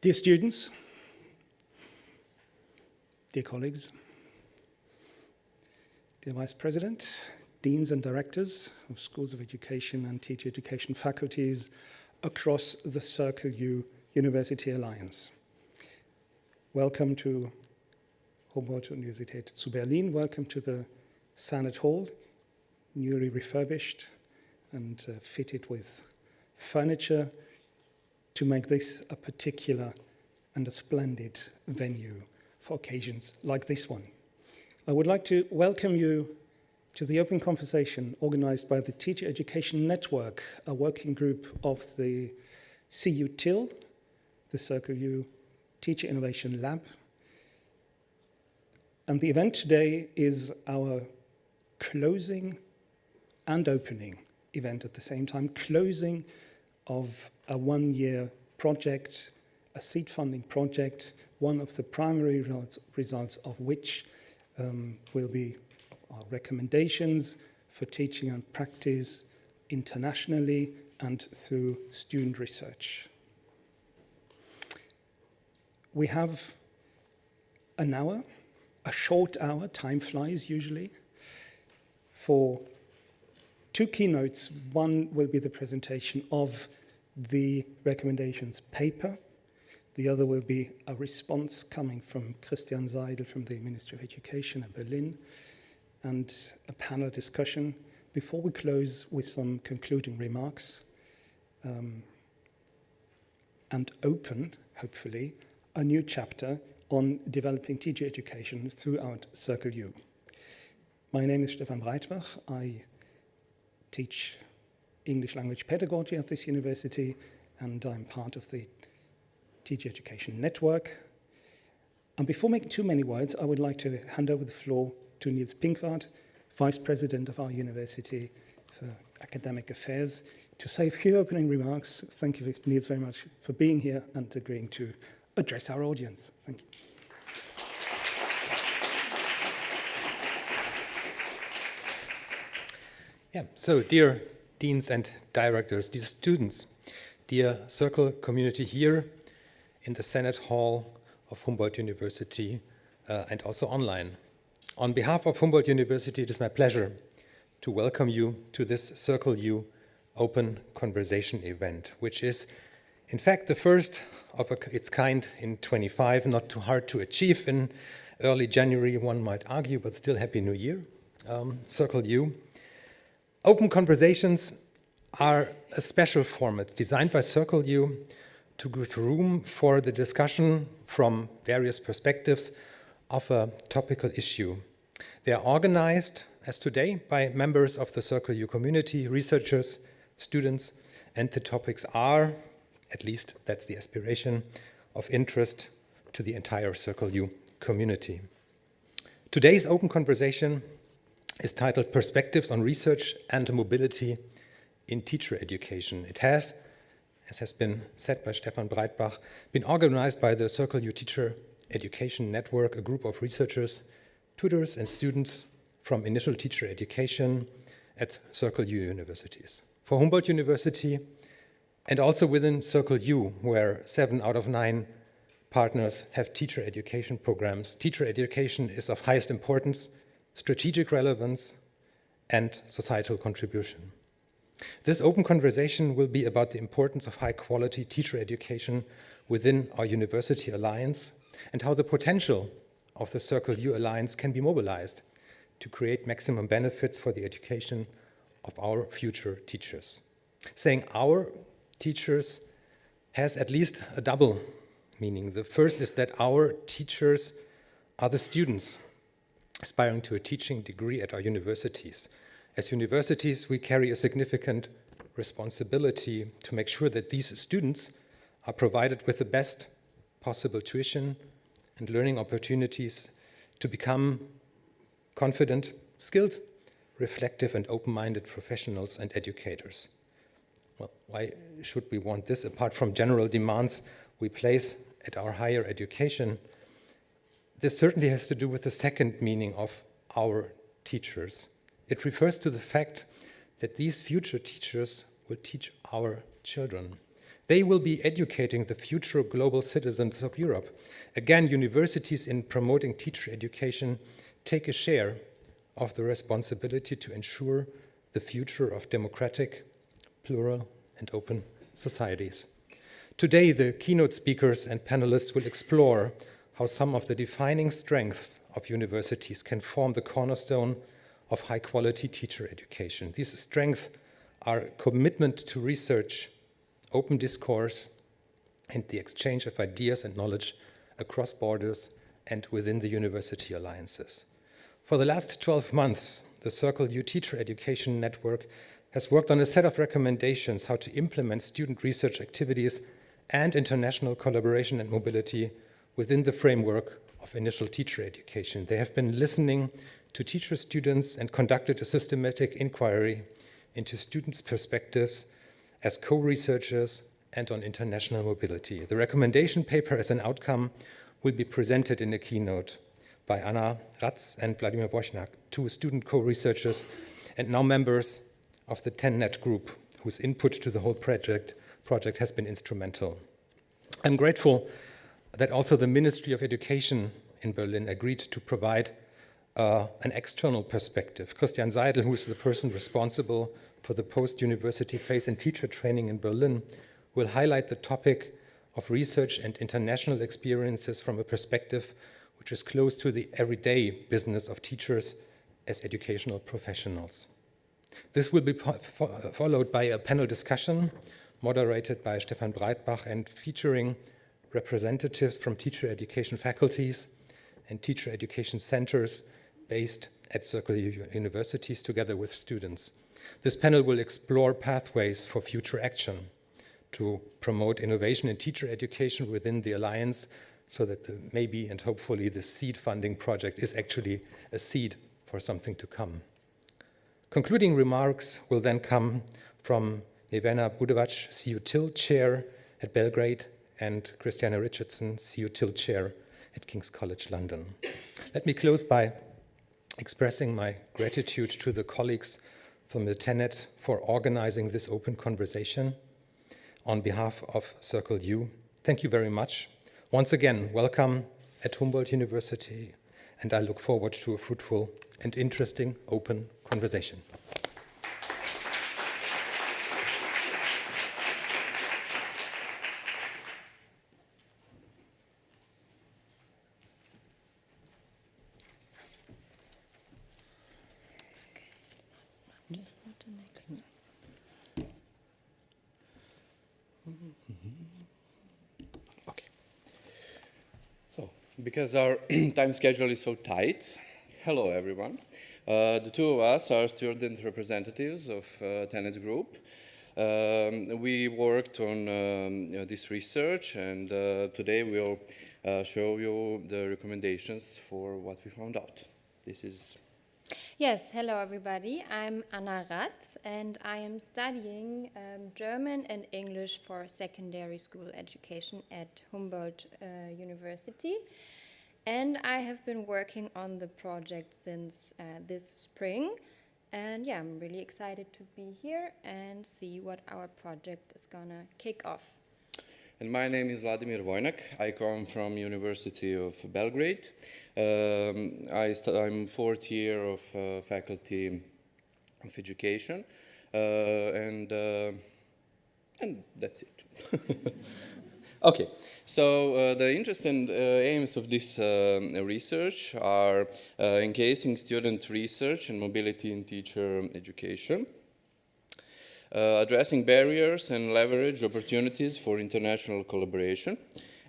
Dear students, dear colleagues, dear Vice President, Deans and Directors of Schools of Education and Teacher Education faculties across the Circle U University Alliance. Welcome to Humboldt-Universität zu Berlin. Welcome to the Senate Hall, newly refurbished and fitted with furniture to make this a particular and a splendid venue for occasions like this one. I would like to welcome you to the open conversation organized by the Teacher Education Network, a working group of the CU TIL, the Circle U Teacher Innovation Lab. And the event today is our closing and opening event at the same time, closing of a one-year project, a seed funding project, one of the primary results of which will be our recommendations for teaching and practice internationally and through student research. We have an hour, a short hour, time flies usually, for two keynotes. One will be the presentation of the recommendations paper. The other will be a response coming from Christian Seidel from the Ministry of Education in Berlin, and a panel discussion before we close with some concluding remarks and open, hopefully, a new chapter on developing teacher education throughout Circle U. My name is Stefan Breitbach. I teach English language pedagogy at this university, and I'm part of the Teacher Education Network. And before making too many words, I would like to hand over the floor to Niels Pinkwart, Vice President of our University for Academic Affairs, to say a few opening remarks. Thank you, Niels, very much for being here and agreeing to address our audience. Thank you. Yeah, so dear deans and directors, dear students, dear Circle community here in the Senate Hall of Humboldt University and also online. On behalf of Humboldt University, it is my pleasure to welcome you to this Circle U Open Conversation event, which is in fact the first of its kind in 25, not too hard to achieve in early January, one might argue, but still Happy New Year, Circle U. Open conversations are a special format designed by Circle U to give room for the discussion from various perspectives of a topical issue. They are organized, as today, by members of the Circle U community, researchers, students, and the topics are, at least that's the aspiration, of interest to the entire Circle U community. Today's open conversation is titled Perspectives on Research and Mobility in Teacher Education. It has, as has been said by Stefan Breitbach, been organized by the Circle U Teacher Education Network, a group of researchers, tutors, and students from initial teacher education at Circle U universities. For Humboldt University, and also within Circle U, where 7 out of 9 partners have teacher education programs, teacher education is of highest importance, strategic relevance, and societal contribution. This open conversation will be about the importance of high-quality teacher education within our University Alliance and how the potential of the Circle U Alliance can be mobilized to create maximum benefits for the education of our future teachers. Saying our teachers has at least a double meaning. The first is that our teachers are the students aspiring to a teaching degree at our universities. As universities, we carry a significant responsibility to make sure that these students are provided with the best possible tuition and learning opportunities to become confident, skilled, reflective, and open-minded professionals and educators. Well, why should we want this apart from general demands we place at our higher education? This certainly has to do with the second meaning of our teachers. It refers to the fact that these future teachers will teach our children. They will be educating the future global citizens of Europe. Again, universities in promoting teacher education take a share of the responsibility to ensure the future of democratic, plural, and open societies. Today, the keynote speakers and panelists will explore how some of the defining strengths of universities can form the cornerstone of high-quality teacher education. These strengths are commitment to research, open discourse, and the exchange of ideas and knowledge across borders and within the university alliances. For the last 12 months, the Circle U Teacher Education Network has worked on a set of recommendations how to implement student research activities and international collaboration and mobility within the framework of initial teacher education. They have been listening to teacher students and conducted a systematic inquiry into students' perspectives as co-researchers and on international mobility. The recommendation paper as an outcome will be presented in a keynote by Anna Ratz and Vladimir Wojnak, two student co-researchers and now members of the TENNET group, whose input to the whole project has been instrumental. I'm grateful that also the Ministry of Education in Berlin agreed to provide an external perspective. Christian Seidel, who is the person responsible for the post-university phase in teacher training in Berlin, will highlight the topic of research and international experiences from a perspective which is close to the everyday business of teachers as educational professionals. This will be followed by a panel discussion moderated by Stefan Breitbach and featuring representatives from teacher education faculties and teacher education centers based at Circle U universities together with students. This panel will explore pathways for future action to promote innovation in teacher education within the Alliance so that maybe and hopefully the seed funding project is actually a seed for something to come. Concluding remarks will then come from Nevena Budovac, CU TIL Chair at Belgrade, and Christiana Richardson, CU TIL Chair at King's College London. Let me close by expressing my gratitude to the colleagues from the TENNET for organizing this open conversation on behalf of Circle U. Thank you very much. Once again, welcome at Humboldt University, and I look forward to a fruitful and interesting open conversation. Because our time schedule is so tight, hello everyone. The two of us are student representatives of TENNET Group. We worked on this research, and today we'll show you the recommendations for what we found out. This is... Yes, hello everybody. I'm Anna Ratz, and I am studying German and English for secondary school education at Humboldt University. And I have been working on the project since this spring. And yeah, I'm really excited to be here and see what our project is gonna kick off. And my name is Vladimir Wojnak. I come from University of Belgrade. I'm fourth year of faculty of education, and that's it. Okay, so the interest and aims of this research are encasing student research and mobility in teacher education, addressing barriers and leverage opportunities for international collaboration.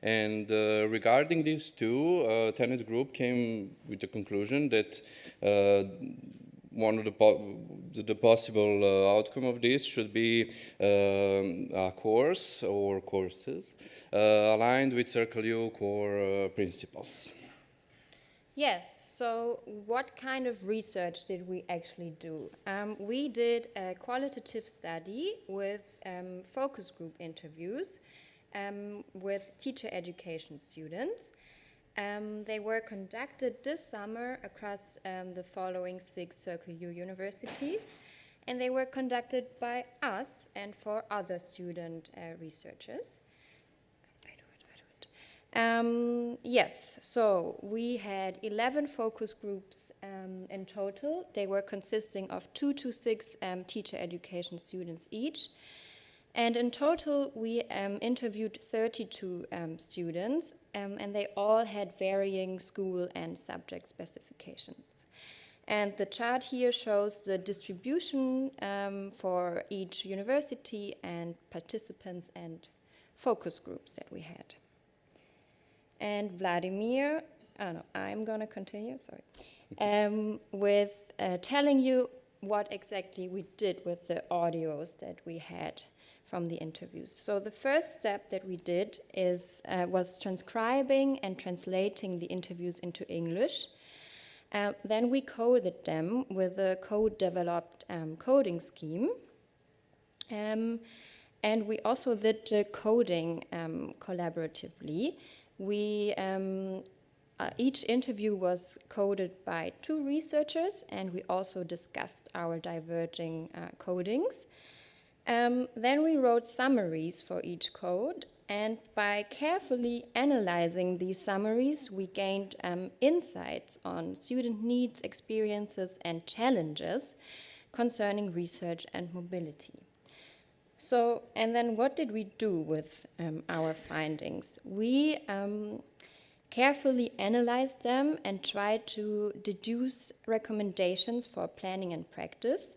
And regarding these two, TENNET Group came with the conclusion that one of the possible outcome of this should be a course or courses aligned with Circle U core principles. Yes, so what kind of research did we actually do? We did a qualitative study with focus group interviews with teacher education students. They were conducted this summer across the following 6 Circle U universities. and they were conducted by us and for other student researchers. Yes, so we had 11 focus groups in total. They were consisting of 2 to 6 teacher education students each. And in total, we interviewed 32 students, and they all had varying school and subject specifications. And the chart here shows the distribution for each university and participants and focus groups that we had. And Vladimir, I'm going to continue, sorry, with telling you what exactly we did with the audios that we had from the interviews. So the first step that we did was transcribing and translating the interviews into English. Then we coded them with a code-developed coding scheme. And we also did the coding collaboratively. Each interview was coded by 2 researchers, and we also discussed our diverging codings. Then we wrote summaries for each code, and by carefully analyzing these summaries, we gained insights on student needs, experiences, and challenges concerning research and mobility. So, and then what did we do with our findings? We carefully analyzed them and tried to deduce recommendations for planning and practice,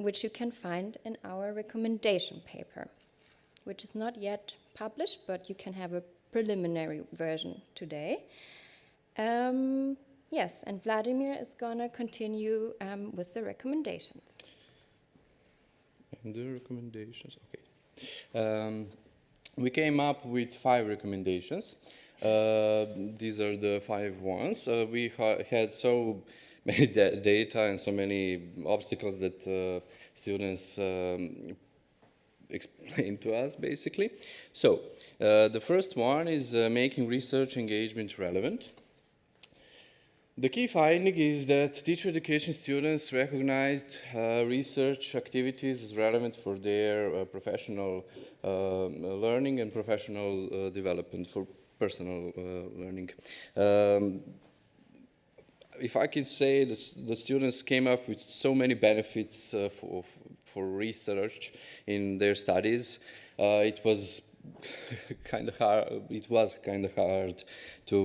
which you can find in our recommendation paper, which is not yet published, but you can have a preliminary version today. Yes, and Vladimir is going to continue with the recommendations. And the recommendations, okay. We came up with 5 recommendations. These are the 5 ones. We had so many data and so many obstacles that students explained to us, basically. So, the first one is making research engagement relevant. The key finding is that teacher education students recognized research activities as relevant for their professional learning and professional development, for personal learning. If I can say, the students came up with so many benefits for research in their studies. It was kind of hard to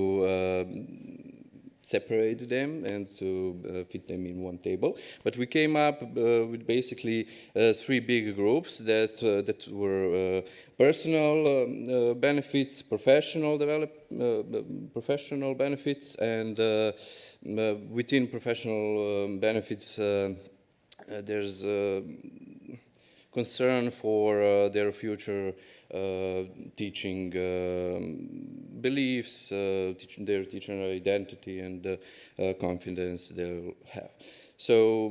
separate them and to fit them in one table. But we came up with basically 3 big groups that were personal benefits, professional benefits, and within professional benefits, there's concern for their future teaching beliefs, their teaching identity, and confidence they'll have. So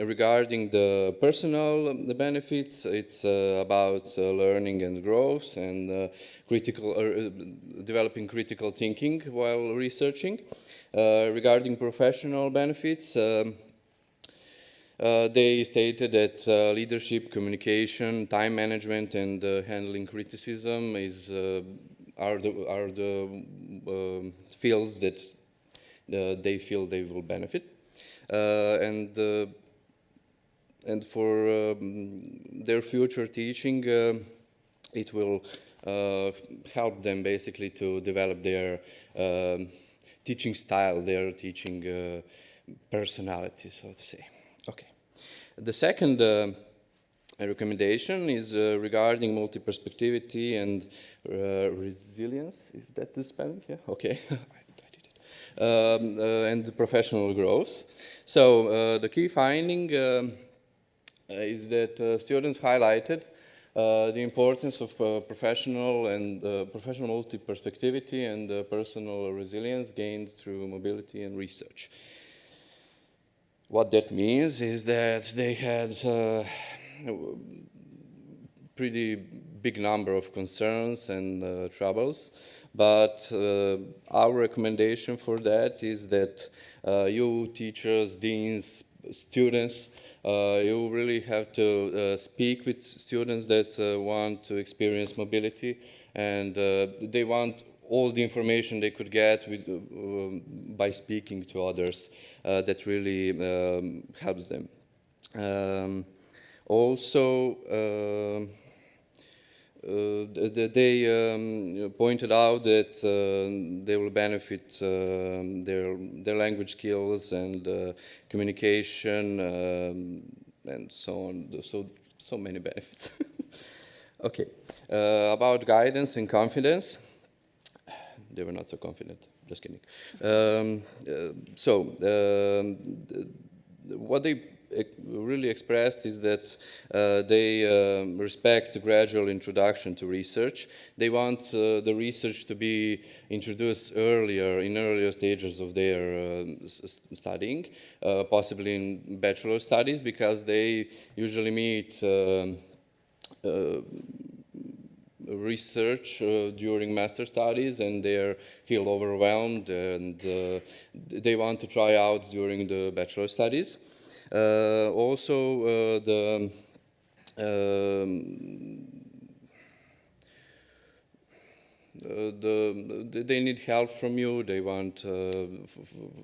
regarding the personal benefits, it's about learning and growth and developing critical thinking while researching. Regarding professional benefits, they stated that leadership, communication, time management, and handling criticism are the fields that they feel they will benefit, and for their future teaching, it will help them basically to develop their teaching style, their teaching personality, so to say. Okay. The second recommendation is regarding multi-perspectivity and resilience. Is that the spelling? Yeah. Okay. I did it. And professional growth. So the key finding is that students highlighted the importance of professional multi-perspectivity and personal resilience gained through mobility and research. What that means is that they had a pretty big number of concerns and troubles, but our recommendation for that is that you teachers, deans, students. You really have to speak with students that want to experience mobility, and they want all the information they could get with, by speaking to others. That really helps them. Also, they pointed out that they will benefit their language skills and communication and so on. So many benefits. Okay, about guidance and confidence. They were not so confident. Just kidding. What they really expressed is that they respect the gradual introduction to research. They want the research to be introduced earlier, in earlier stages of their studying, possibly in bachelor studies, because they usually meet research during master studies, and they feel overwhelmed, and they want to try out during the bachelor studies. Also, they need help from you. They want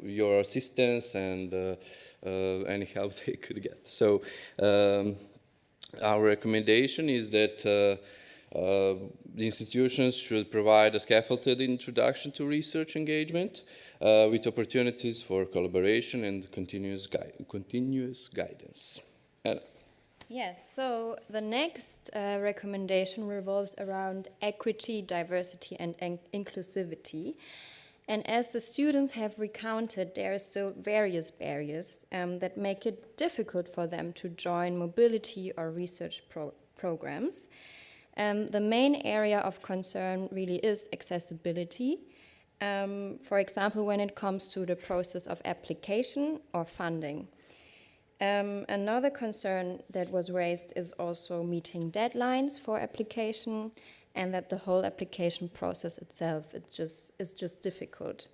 your assistance and any help they could get. So our recommendation is that the institutions should provide a scaffolded introduction to research engagement with opportunities for collaboration and continuous guidance. Anna. Yes, so the next recommendation revolves around equity, diversity, and inclusivity. And as the students have recounted, there are still various barriers that make it difficult for them to join mobility or research programs. The main area of concern really is accessibility. For example, when it comes to the process of application or funding. Another concern that was raised is also meeting deadlines for application, and that the whole application process itself is just difficult.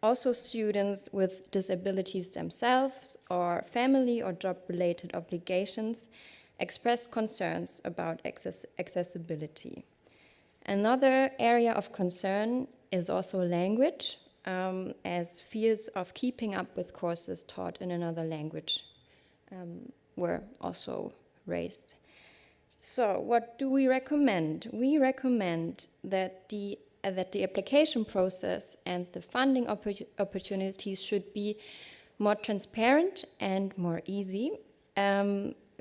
Also, students with disabilities themselves or family or job-related obligations expressed concerns about accessibility. Another area of concern is also language, as fears of keeping up with courses taught in another language were also raised. So what do we recommend? We recommend that the application process and the funding opportunities should be more transparent and more easy.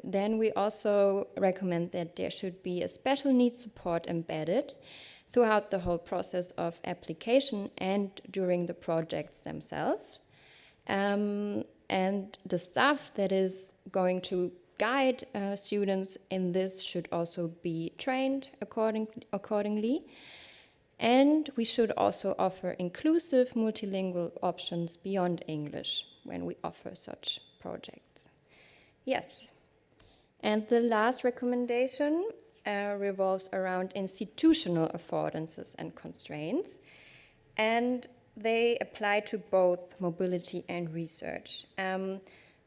Then we also recommend that there should be a special needs support embedded throughout the whole process of application and during the projects themselves. And the staff that is going to guide students in this should also be trained accordingly. And we should also offer inclusive multilingual options beyond English when we offer such projects. Yes. And the last recommendation revolves around institutional affordances and constraints, and they apply to both mobility and research.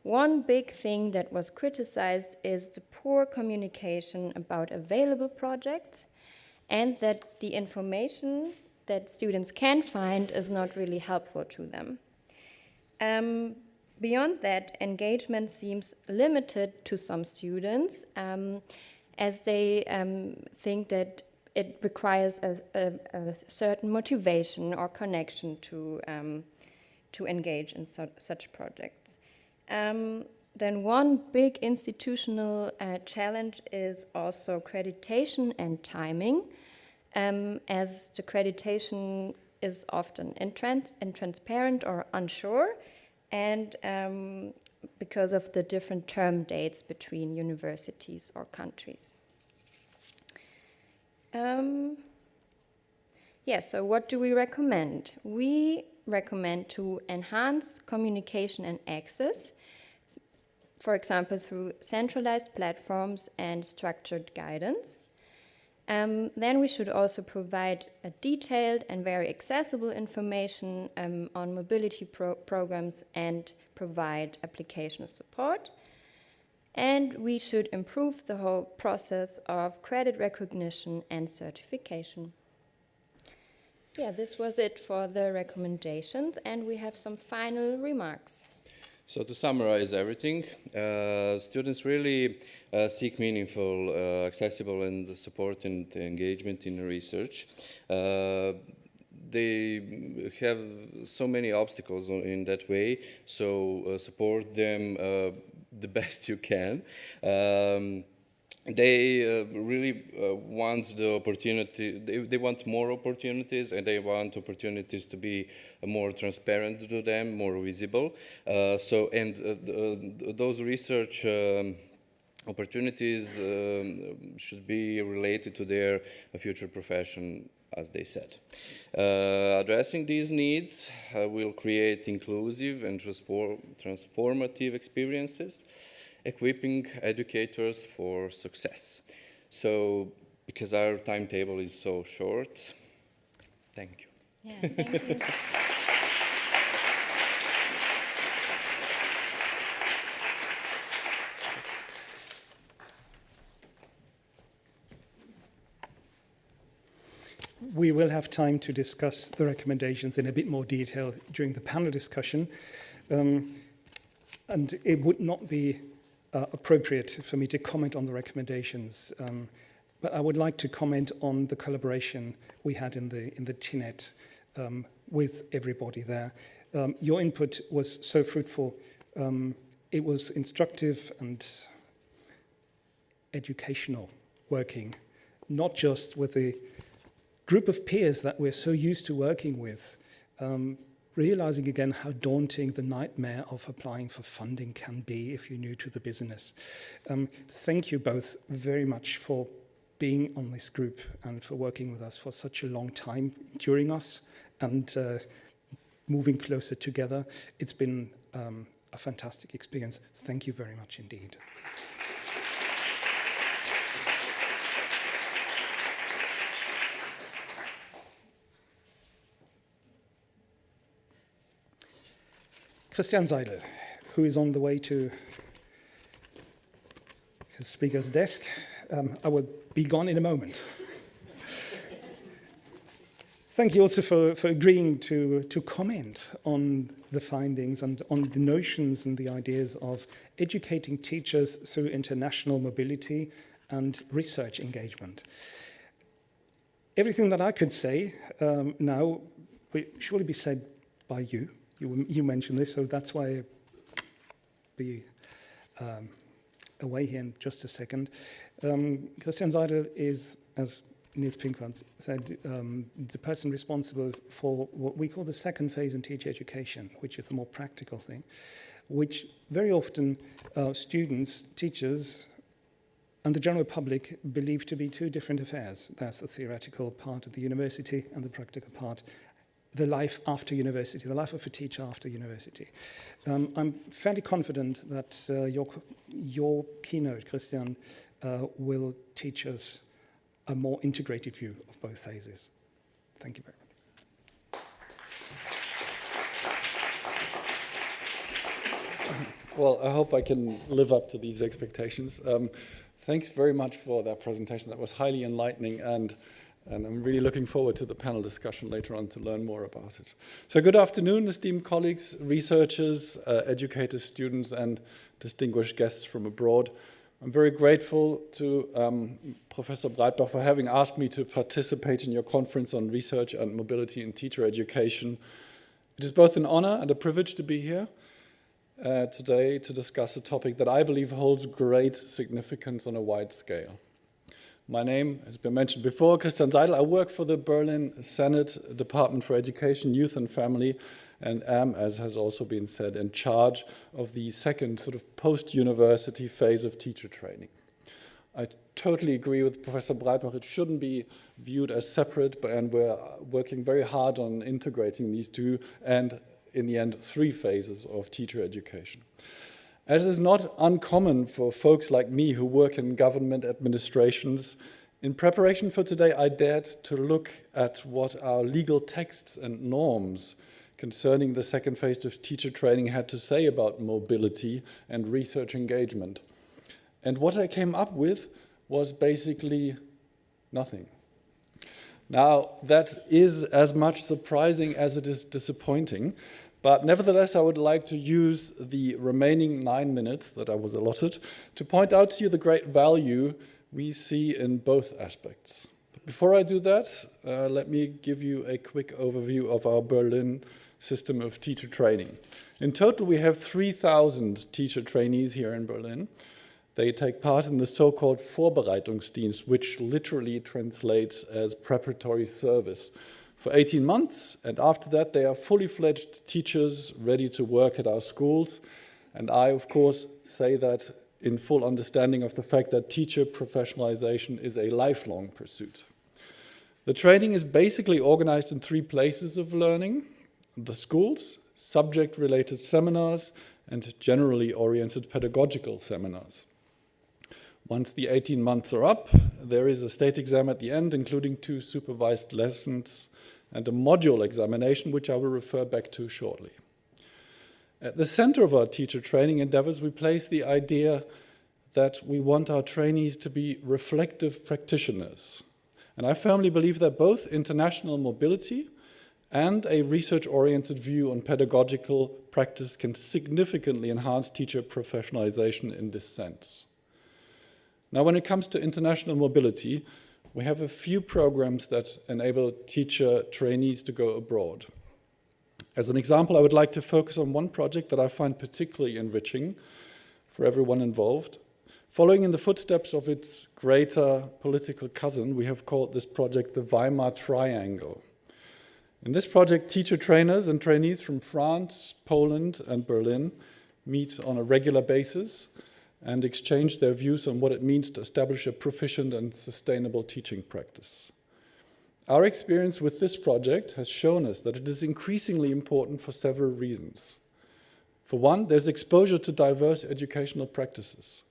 One big thing that was criticized is the poor communication about available projects, and that the information that students can find is not really helpful to them. Beyond that, engagement seems limited to some students, as they think that it requires a certain motivation or connection to engage in such projects. Then one big institutional challenge is also accreditation and timing, as the accreditation is often intransparent or unsure, and because of the different term dates between universities or countries. So what do we recommend? We recommend to enhance communication and access, for example, through centralized platforms and structured guidance. Then we should also provide a detailed and very accessible information on mobility programs and provide application support. And we should improve the whole process of credit recognition and certification. Yeah, this was it for the recommendations, and we have some final remarks. So to summarize everything, students really seek meaningful, accessible and supporting engagement in research. They have so many obstacles in that way, so support them the best you can. They really want the opportunity, they want more opportunities, and they want opportunities to be more transparent to them, more visible. Those research opportunities should be related to their future profession, as they said. Addressing these needs will create inclusive and transformative experiences, equipping educators for success. So, because our timetable is so short, thank you. Yeah, thank you. We will have time to discuss the recommendations in a bit more detail during the panel discussion. And it would not be appropriate for me to comment on the recommendations, but I would like to comment on the collaboration we had in the TNET with everybody there. Your input was so fruitful. It was instructive and educational working, not just with the group of peers that we're so used to working with, realizing again how daunting the nightmare of applying for funding can be if you're new to the business. Thank you both very much for being on this group and for working with us for such a long time during us and moving closer together. It's been a fantastic experience. Thank you very much indeed. Christian Seidel, who is on the way to his speaker's desk. I will be gone in a moment. Thank you also for agreeing to comment on the findings and on the notions and the ideas of educating teachers through international mobility and research engagement. Everything that I could say now will surely be said by you. You mentioned this, so that's why I'll be away here in just a second. Christian Seidel is, as Nils Pinkwart said, the person responsible for what we call the second phase in teacher education, which is the more practical thing, which very often students, teachers, and the general public believe to be two different affairs. That's the theoretical part of the university and the practical part, the life after university, the life of a teacher after university. I'm fairly confident that your keynote, Christian, will teach us a more integrated view of both phases. Thank you very much. Well, I hope I can live up to these expectations. Thanks very much for that presentation. That was highly enlightening, and I'm really looking forward to the panel discussion later on to learn more about it. So good afternoon, esteemed colleagues, researchers, educators, students, and distinguished guests from abroad. I'm very grateful to Professor Breitbach for having asked me to participate in your conference on research and mobility in teacher education. It is both an honor and a privilege to be here today to discuss a topic that I believe holds great significance on a wide scale. My name has been mentioned before, Christian Seidel. I work for the Berlin Senate Department for Education, Youth and Family, and am, as has also been said, in charge of the second sort of post-university phase of teacher training. I totally agree with Professor Breitbach. It shouldn't be viewed as separate, and we're working very hard on integrating these two and, in the end, three phases of teacher education. As is not uncommon for folks like me who work in government administrations, In preparation for today, I dared to look at what our legal texts and norms concerning the second phase of teacher training had to say about mobility and research engagement. And what I came up with was basically nothing. Now, that is as much surprising as it is disappointing, but nevertheless, I would like to use the remaining 9 minutes that I was allotted to point out to you the great value we see in both aspects. But before I do that, let me give you a quick overview of our Berlin system of teacher training. In total, we have 3,000 teacher trainees here in Berlin. They take part in the so-called Vorbereitungsdienst, which literally translates as preparatory service, for 18 months, and after that they are fully fledged teachers ready to work at our schools. And I, of course, say that in full understanding of the fact that teacher professionalization is a lifelong pursuit. The training is basically organized in 3 places of learning: the schools, subject-related seminars, and generally oriented pedagogical seminars. Once the 18 months are up, there is a state exam at the end, including 2 supervised lessons and a module examination, which I will refer back to shortly. At the center of our teacher training endeavors, we place the idea that we want our trainees to be reflective practitioners. And I firmly believe that both international mobility and a research-oriented view on pedagogical practice can significantly enhance teacher professionalization in this sense. Now, when it comes to international mobility, we have a few programs that enable teacher trainees to go abroad. As an example, I would like to focus on one project that I find particularly enriching for everyone involved. Following in the footsteps of its greater political cousin, we have called this project the Weimar Triangle. In this project, teacher trainers and trainees from France, Poland, and Berlin meet on a regular basis and exchange their views on what it means to establish a proficient and sustainable teaching practice. Our experience with this project has shown us that it is increasingly important for several reasons. For one, there's exposure to diverse educational practices.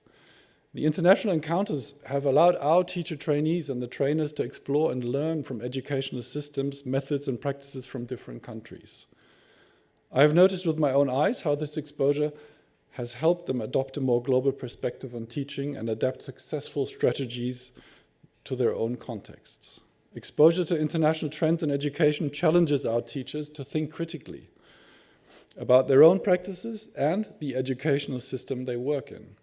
The international encounters have allowed our teacher trainees and the trainers to explore and learn from educational systems, methods, and practices from different countries. I have noticed with my own eyes how this exposure has helped them adopt a more global perspective on teaching and adapt successful strategies to their own contexts. Exposure to international trends in education challenges our teachers to think critically about their own practices and the educational system they work in.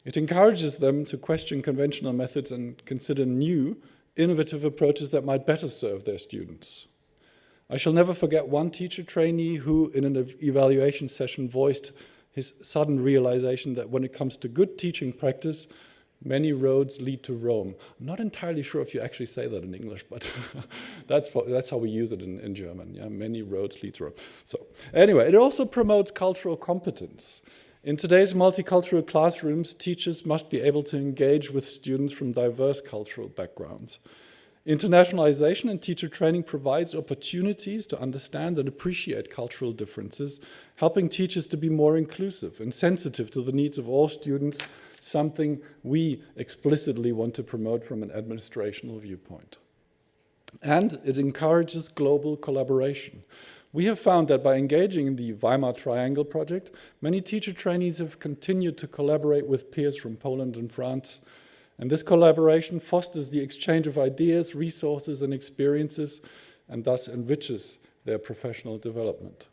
It encourages them to question conventional methods and consider new, innovative approaches that might better serve their students. I shall never forget one teacher trainee who, in an evaluation session, voiced his sudden realization that when it comes to good teaching practice, many roads lead to Rome. I'm not entirely sure if you actually say that in English, but that's how we use it in German. Yeah? Many roads lead to Rome. So anyway, it also promotes cultural competence. In today's multicultural classrooms, teachers must be able to engage with students from diverse cultural backgrounds. Internationalization in teacher training provides opportunities to understand and appreciate cultural differences, helping teachers to be more inclusive and sensitive to the needs of all students, something we explicitly want to promote from an administrational viewpoint. And it encourages global collaboration. We have found that by engaging in the Weimar Triangle project, many teacher trainees have continued to collaborate with peers from Poland and France. And this collaboration fosters the exchange of ideas, resources, and experiences, and thus enriches their professional development.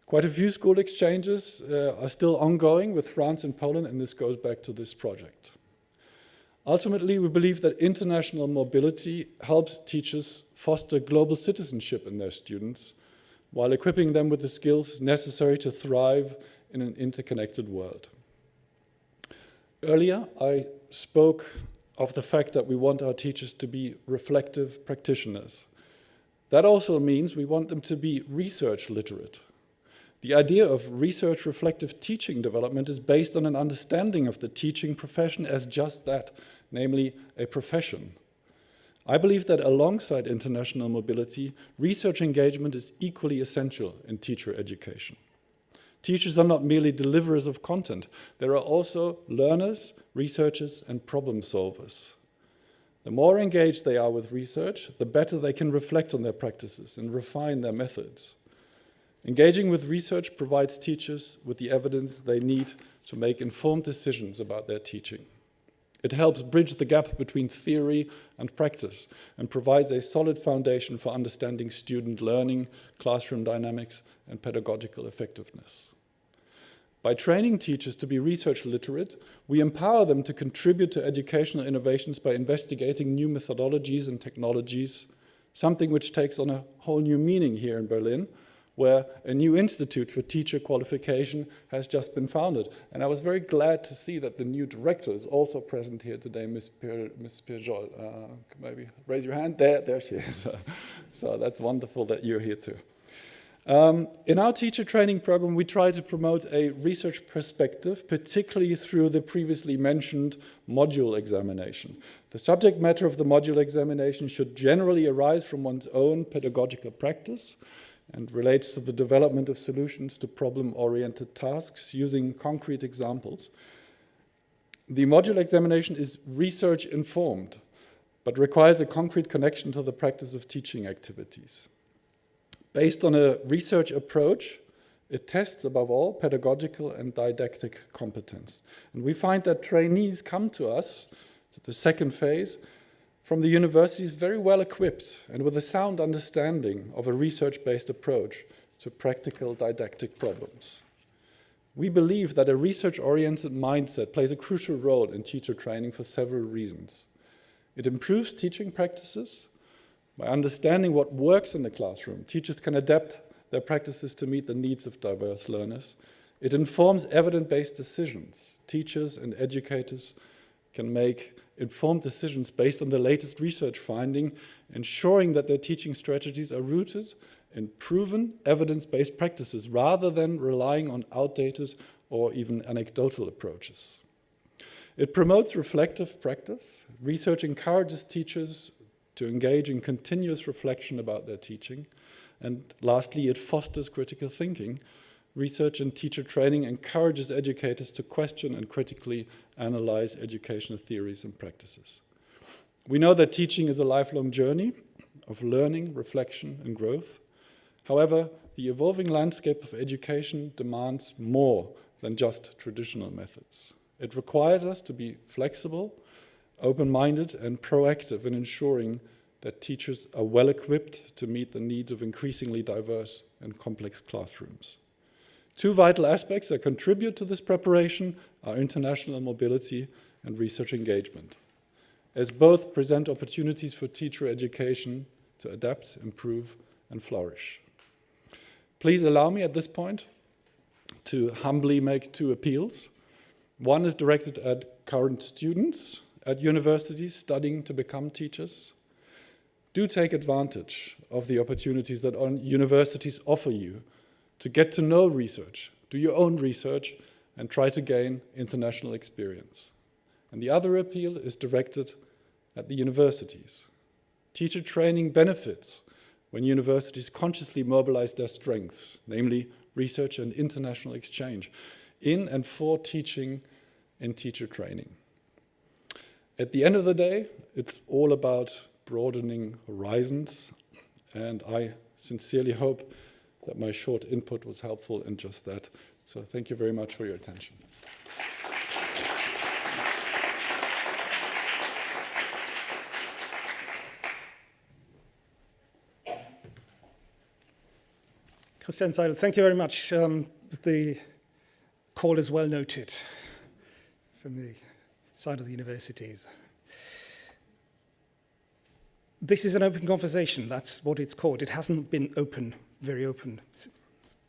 Quite a few school exchanges are still ongoing with France and Poland, and this goes back to this project. Ultimately, we believe that international mobility helps teachers foster global citizenship in their students, while equipping them with the skills necessary to thrive in an interconnected world. Earlier, I spoke of the fact that we want our teachers to be reflective practitioners. That also means we want them to be research literate. The idea of research reflective teaching development is based on an understanding of the teaching profession as just that, namely a profession. I believe that alongside international mobility, research engagement is equally essential in teacher education. Teachers are not merely deliverers of content. There are also learners, researchers, and problem solvers. The more engaged they are with research, the better they can reflect on their practices and refine their methods. Engaging with research provides teachers with the evidence they need to make informed decisions about their teaching. It helps bridge the gap between theory and practice and provides a solid foundation for understanding student learning, classroom dynamics, and pedagogical effectiveness. By training teachers to be research literate, we empower them to contribute to educational innovations by investigating new methodologies and technologies, something which takes on a whole new meaning here in Berlin, where a new institute for teacher qualification has just been founded. And I was very glad to see that the new director is also present here today, Ms. Pirjol. Maybe raise your hand. There she is. So that's wonderful that you're here too. In our teacher training program, we try to promote a research perspective, particularly through the previously mentioned module examination. The subject matter of the module examination should generally arise from one's own pedagogical practice and relates to the development of solutions to problem-oriented tasks using concrete examples. The module examination is research-informed, but requires a concrete connection to the practice of teaching activities. Based on a research approach, it tests, above all, pedagogical and didactic competence. And we find that trainees come to us, to the second phase, from the universities very well equipped and with a sound understanding of a research-based approach to practical didactic problems. We believe that a research-oriented mindset plays a crucial role in teacher training for several reasons. It improves teaching practices. By understanding what works in the classroom, teachers can adapt their practices to meet the needs of diverse learners. It informs evidence-based decisions. Teachers and educators can make informed decisions based on the latest research finding, ensuring that their teaching strategies are rooted in proven evidence-based practices rather than relying on outdated or even anecdotal approaches. It promotes reflective practice. Research encourages teachers to engage in continuous reflection about their teaching. And lastly, it fosters critical thinking. Research and teacher training encourages educators to question and critically analyze educational theories and practices. We know that teaching is a lifelong journey of learning, reflection, and growth. However, the evolving landscape of education demands more than just traditional methods. It requires us to be flexible, open-minded, and proactive in ensuring that teachers are well equipped to meet the needs of increasingly diverse and complex classrooms. Two vital aspects that contribute to this preparation are international mobility and research engagement, as both present opportunities for teacher education to adapt, improve, and flourish. Please allow me at this point to humbly make two appeals. One is directed at current students at universities studying to become teachers. Do take advantage of the opportunities that universities offer you to get to know research, do your own research, and try to gain international experience. And the other appeal is directed at the universities. Teacher training benefits when universities consciously mobilize their strengths, namely research and international exchange, in and for teaching in teacher training. At the end of the day, it's all about broadening horizons, and I sincerely hope that my short input was helpful in just that. So thank you very much for your attention. Christian Seidel, thank you very much. The call is well noted from the side of the universities. This is an open conversation, that's what it's called. It hasn't been open, very open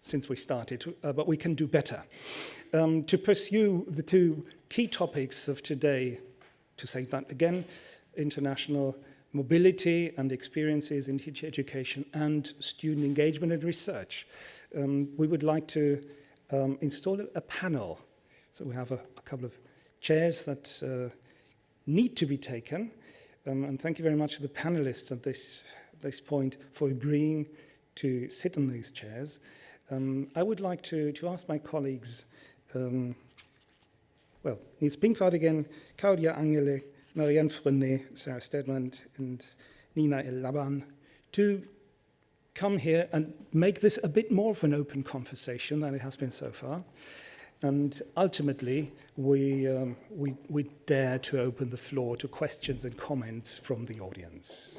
since we started, but we can do better. To pursue the two key topics of today, to say that again, international mobility and experiences in teacher education and student engagement and research. We would like to install a panel. So we have a couple of chairs that need to be taken. And thank you very much to the panelists at this point for agreeing to sit on these chairs. I would like to ask my colleagues, Niels Pinkwart again, Claudia Angele, Marianne Frenet, Sarah Stedman, and Nina El-Laban to come here and make this a bit more of an open conversation than it has been so far. And ultimately, we dare to open the floor to questions and comments from the audience.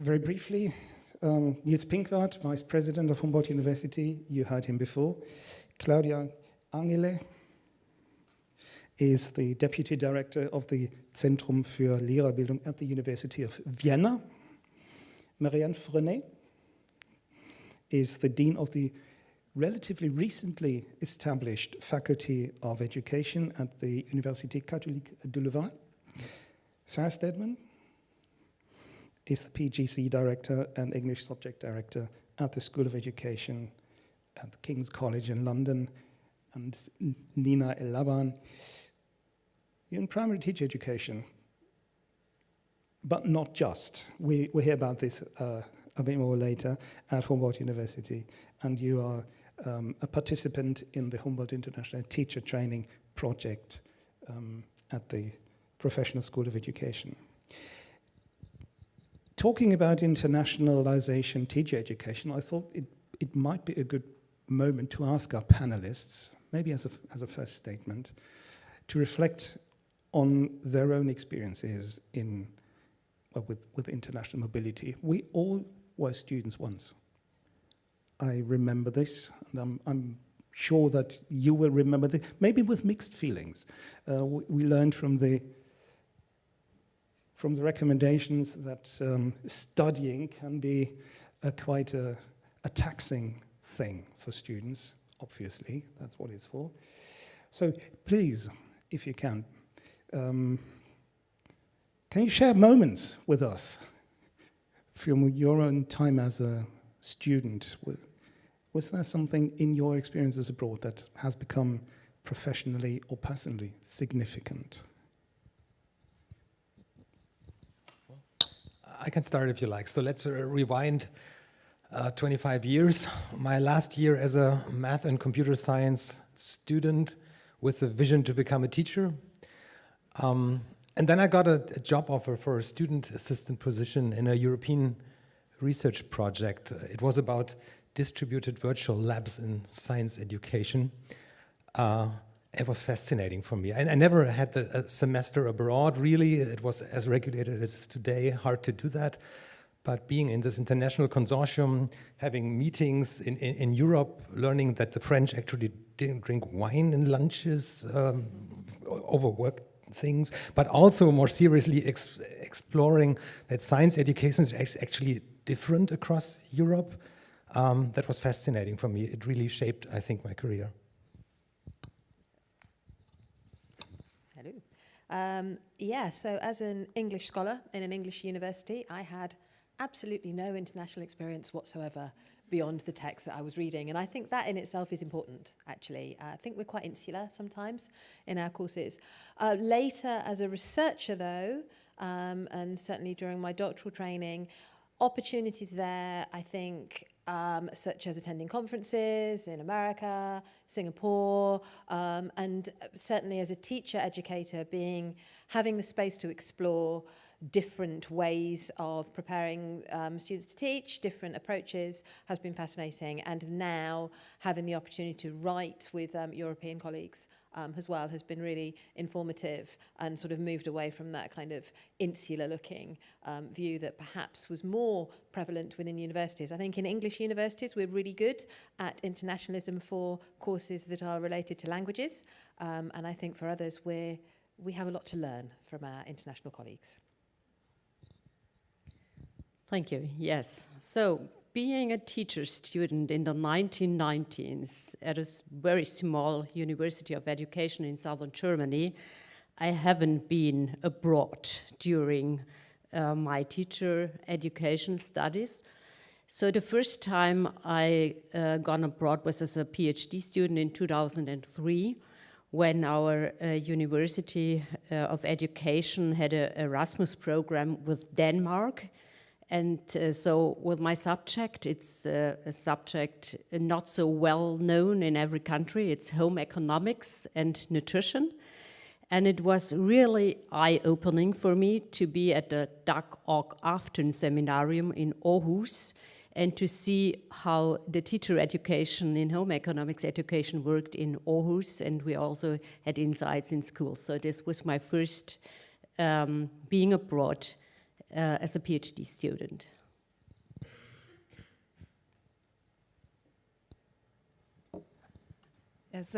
Very briefly, Niels Pinkwart, Vice President of Humboldt University, you heard him before. Claudia Angele is the Deputy Director of the Zentrum für Lehrerbildung at the University of Vienna. Marianne Frenet is the Dean of the relatively recently established Faculty of Education at the Université Catholique de Louvain. Sarah Stedman is the PGC Director and English Subject Director at the School of Education at the King's College in London. And Nina El-Laban in primary teacher education, but not just. We'll hear about this a bit more later at Humboldt University. And you are a participant in the Humboldt International Teacher Training Project at the Professional School of Education. Talking about internationalization teacher education, I thought it might be a good moment to ask our panelists, maybe as a first statement, to reflect on their own experiences with international mobility. We all were students once. I remember this, and I'm sure that you will remember this, maybe with mixed feelings. We learned from the recommendations that studying can be quite a taxing thing for students, obviously, that's what it's for. So please, if you can you share moments with us from your own time as a student? Was there something in your experiences abroad that has become professionally or personally significant? I can start if you like. So let's rewind 25 years. My last year as a math and computer science student with a vision to become a teacher. And then I got a job offer for a student assistant position in a European research project. It was about distributed virtual labs in science education. It was fascinating for me. I never had a semester abroad, really. It was as regulated as it is today, hard to do that. But being in this international consortium, having meetings in Europe, learning that the French actually didn't drink wine in lunches, overworked things, but also more seriously exploring that science education is actually different across Europe. That was fascinating for me. It really shaped, I think, my career. Hello. So as an English scholar in an English university, I had absolutely no international experience whatsoever beyond the text that I was reading. And I think that in itself is important, actually. I think we're quite insular sometimes in our courses. Later, as a researcher, though, and certainly during my doctoral training, opportunities there, I think, such as attending conferences in America, Singapore, and certainly as a teacher educator, having the space to explore different ways of preparing students to teach, different approaches, has been fascinating. And now having the opportunity to write with European colleagues as well has been really informative and sort of moved away from that kind of insular-looking view that perhaps was more prevalent within universities. I think in English universities we're really good at internationalism for courses that are related to languages, and I think for others we have a lot to learn from our international colleagues. Thank you. Yes. So being a teacher student in the 1990s at a very small university of education in southern Germany, I haven't been abroad during my teacher education studies. So the first time I gone abroad was as a PhD student in 2003, when our University of Education had an Erasmus program with Denmark. And so with my subject, it's a subject not so well known in every country. It's home economics and nutrition. And it was really eye-opening for me to be at the Dag og Aften Seminarium in Aarhus and to see how the teacher education in home economics education worked in Aarhus, and we also had insights in school. So this was my first being abroad as a PhD student. Yes,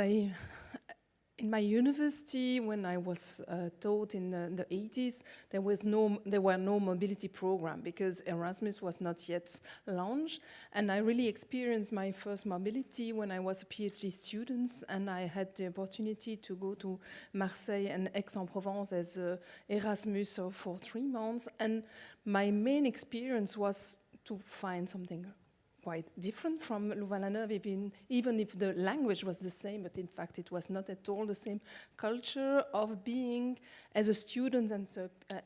in my university, when I was taught in the 80s, there were no mobility program because Erasmus was not yet launched. And I really experienced my first mobility when I was a PhD student, and I had the opportunity to go to Marseille and Aix-en-Provence as Erasmus for 3 months. And my main experience was to find something quite different from Louvain-la-Neuve, even if the language was the same, but in fact it was not at all the same culture of being as a student and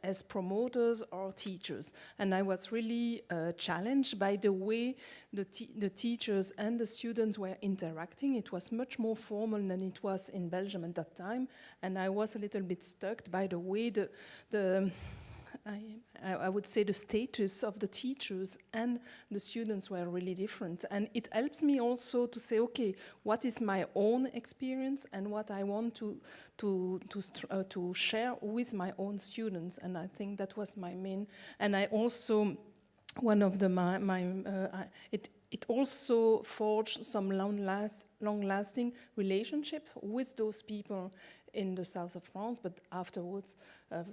as promoters or teachers. And I was really challenged by the way the teachers and the students were interacting. It was much more formal than it was in Belgium at that time, and I was a little bit stuck by the way I would say the status of the teachers and the students were really different. And it helps me also to say, okay, what is my own experience and what I want to share with my own students. And I think that was my main. And I also, one of the it also forged some long-lasting relationship with those people in the south of France, but afterwards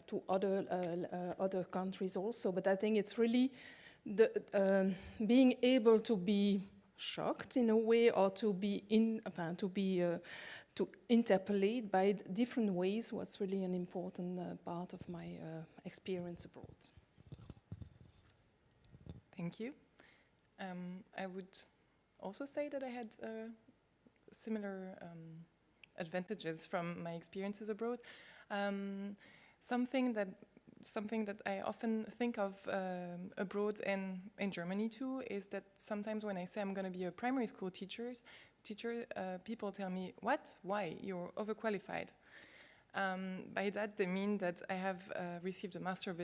to other countries also. But I think it's really being able to be shocked in a way, or to interpolate by different ways was really an important part of my experience abroad. Thank you. I would also say that I had similar advantages from my experiences abroad. Something that I often think of abroad and in Germany too is that sometimes when I say I'm going to be a primary school teacher, people tell me, "What? Why? You're overqualified." By that they mean that I have received a Master of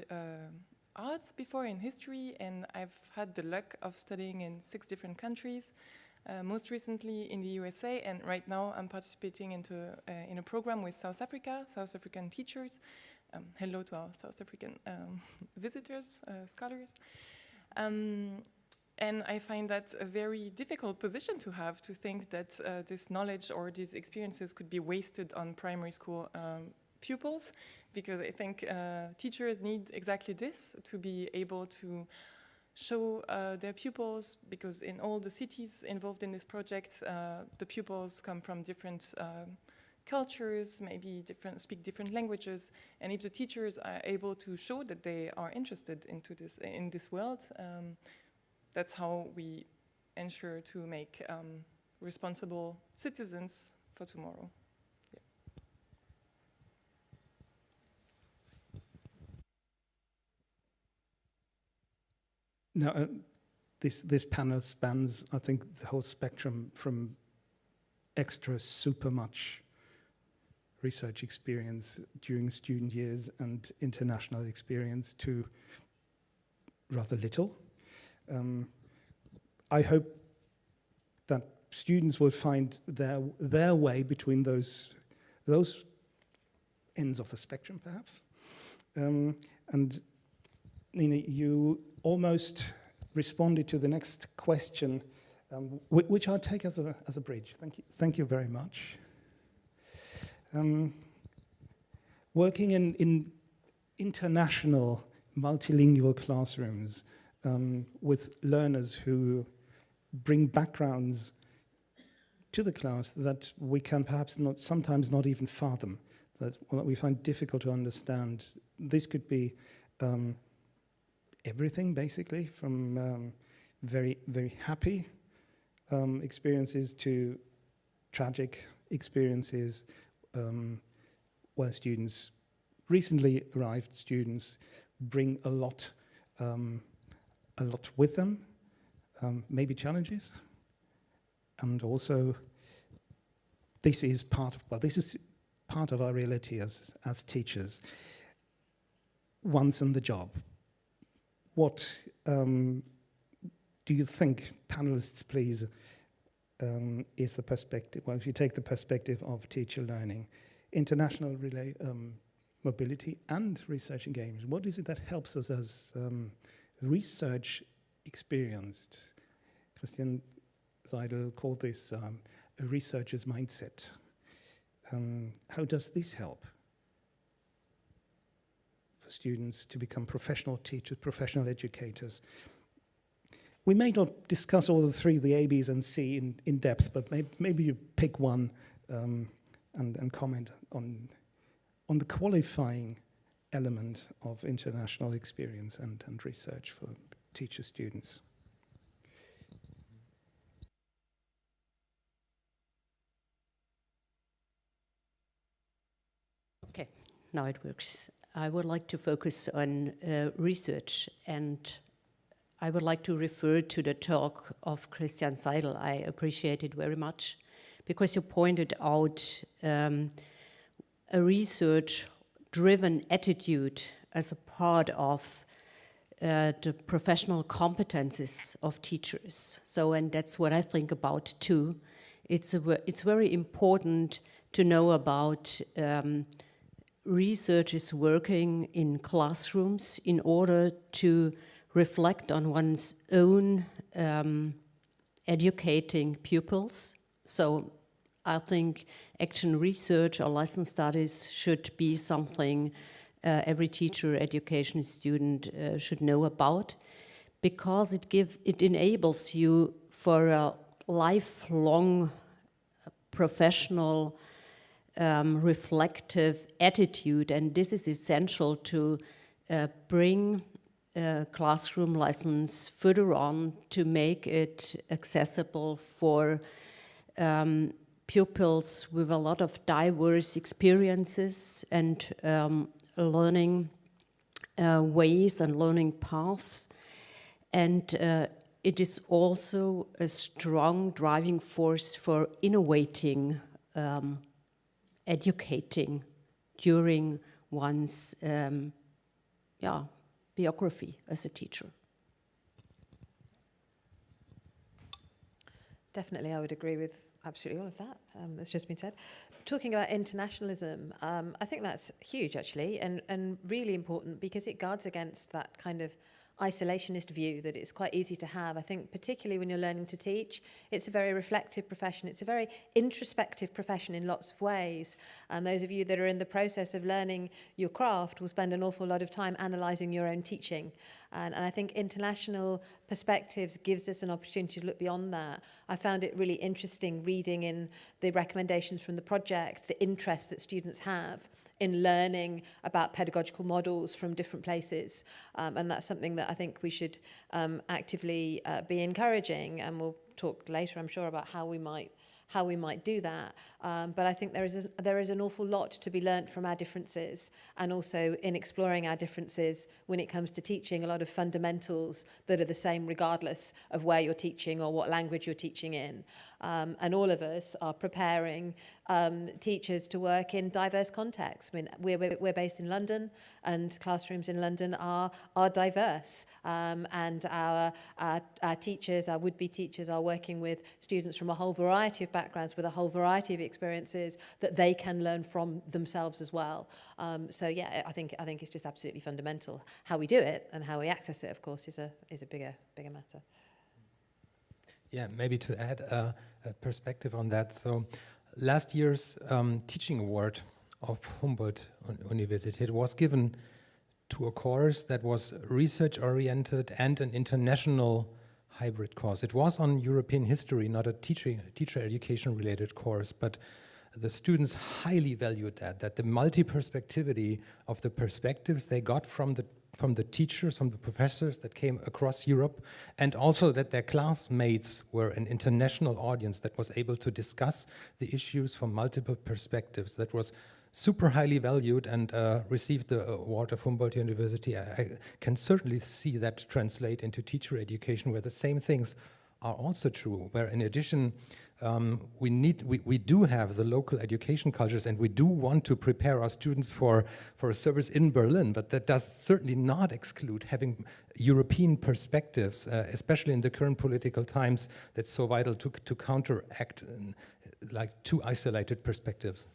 Arts before in history, and I've had the luck of studying in 6 different countries, most recently in the USA, and right now I'm participating in a program with South African teachers. Hello to our South African visitors, scholars. And I find that a very difficult position to have, to think that this knowledge or these experiences could be wasted on primary school pupils, because I think teachers need exactly this, to be able to show their pupils, because in all the cities involved in this project, the pupils come from different cultures, maybe speak different languages, and if the teachers are able to show that they are interested in this world, that's how we ensure to make responsible citizens for tomorrow. Now, this panel spans, I think, the whole spectrum from extra super much research experience during student years and international experience to rather little. I hope that students will find their way between those ends of the spectrum, perhaps. And Nina, you almost responded to the next question, which I'll take as a bridge. Thank you very much. Working in international multilingual classrooms with learners who bring backgrounds to the class that we can perhaps sometimes not even fathom, that we find difficult to understand. This could be everything, basically, from very, very happy experiences to tragic experiences where students, recently arrived students, bring a lot with them, maybe challenges, and also this is part of our reality as teachers. Once in the job, what do you think, panelists, please, is the perspective? Well, if you take the perspective of teacher learning, international mobility and research engagement, what is it that helps us as research experienced? Christian Seidel called this a researcher's mindset. How does this help for students to become professional teachers, professional educators? We may not discuss all the three, the A, B's, and C in depth, but maybe you pick one and comment on the qualifying element of international experience and research for teacher students. Okay, now it works. I would like to focus on research, and I would like to refer to the talk of Christian Seidel. I appreciate it very much because you pointed out a research-driven attitude as a part of the professional competences of teachers. So, and that's what I think about too. It's very important to know about researchers working in classrooms in order to reflect on one's own educating pupils. So I think action research or lesson studies should be something every teacher, education student should know about, because it enables you for a lifelong professional reflective attitude, and this is essential to bring classroom lessons further on to make it accessible for pupils with a lot of diverse experiences and learning ways and learning paths. And it is also a strong driving force for innovating, educating during one's biography as a teacher. Definitely, I would agree with absolutely all of that that's just been said. Talking about internationalism, I think that's huge actually, and really important because it guards against that kind of isolationist view that it's quite easy to have. I think particularly when you're learning to teach, it's a very reflective profession. It's a very introspective profession in lots of ways. And those of you that are in the process of learning your craft will spend an awful lot of time analysing your own teaching. And I think international perspectives gives us an opportunity to look beyond that. I found it really interesting reading in the recommendations from the project, the interest that students have in learning about pedagogical models from different places. And that's something that I think we should actively be encouraging. And we'll talk later, I'm sure, about how we might do that. But I think there is an awful lot to be learnt from our differences, and also in exploring our differences when it comes to teaching, a lot of fundamentals that are the same regardless of where you're teaching or what language you're teaching in. And all of us are preparing teachers to work in diverse contexts. I mean, we're based in London, and classrooms in London are diverse. And our teachers, our would-be teachers, are working with students from a whole variety of backgrounds with a whole variety of experiences that they can learn from themselves as well. So yeah, I think it's just absolutely fundamental. How we do it and how we access it, of course, is a bigger matter. Yeah, maybe to add a perspective on that. So last year's teaching award of Humboldt University, it was given to a course that was research-oriented and an international hybrid course. It was on European history, not a teacher education-related course, but the students highly valued that the multi-perspectivity of the perspectives they got from from the teachers, from the professors that came across Europe, and also that their classmates were an international audience that was able to discuss the issues from multiple perspectives. That was super highly valued and received the award of Humboldt University. I can certainly see that translate into teacher education, where the same things are also true, where in addition we do have the local education cultures, and we do want to prepare our students for a service in Berlin, but that does certainly not exclude having European perspectives, especially in the current political times, that's so vital to counteract like two isolated perspectives.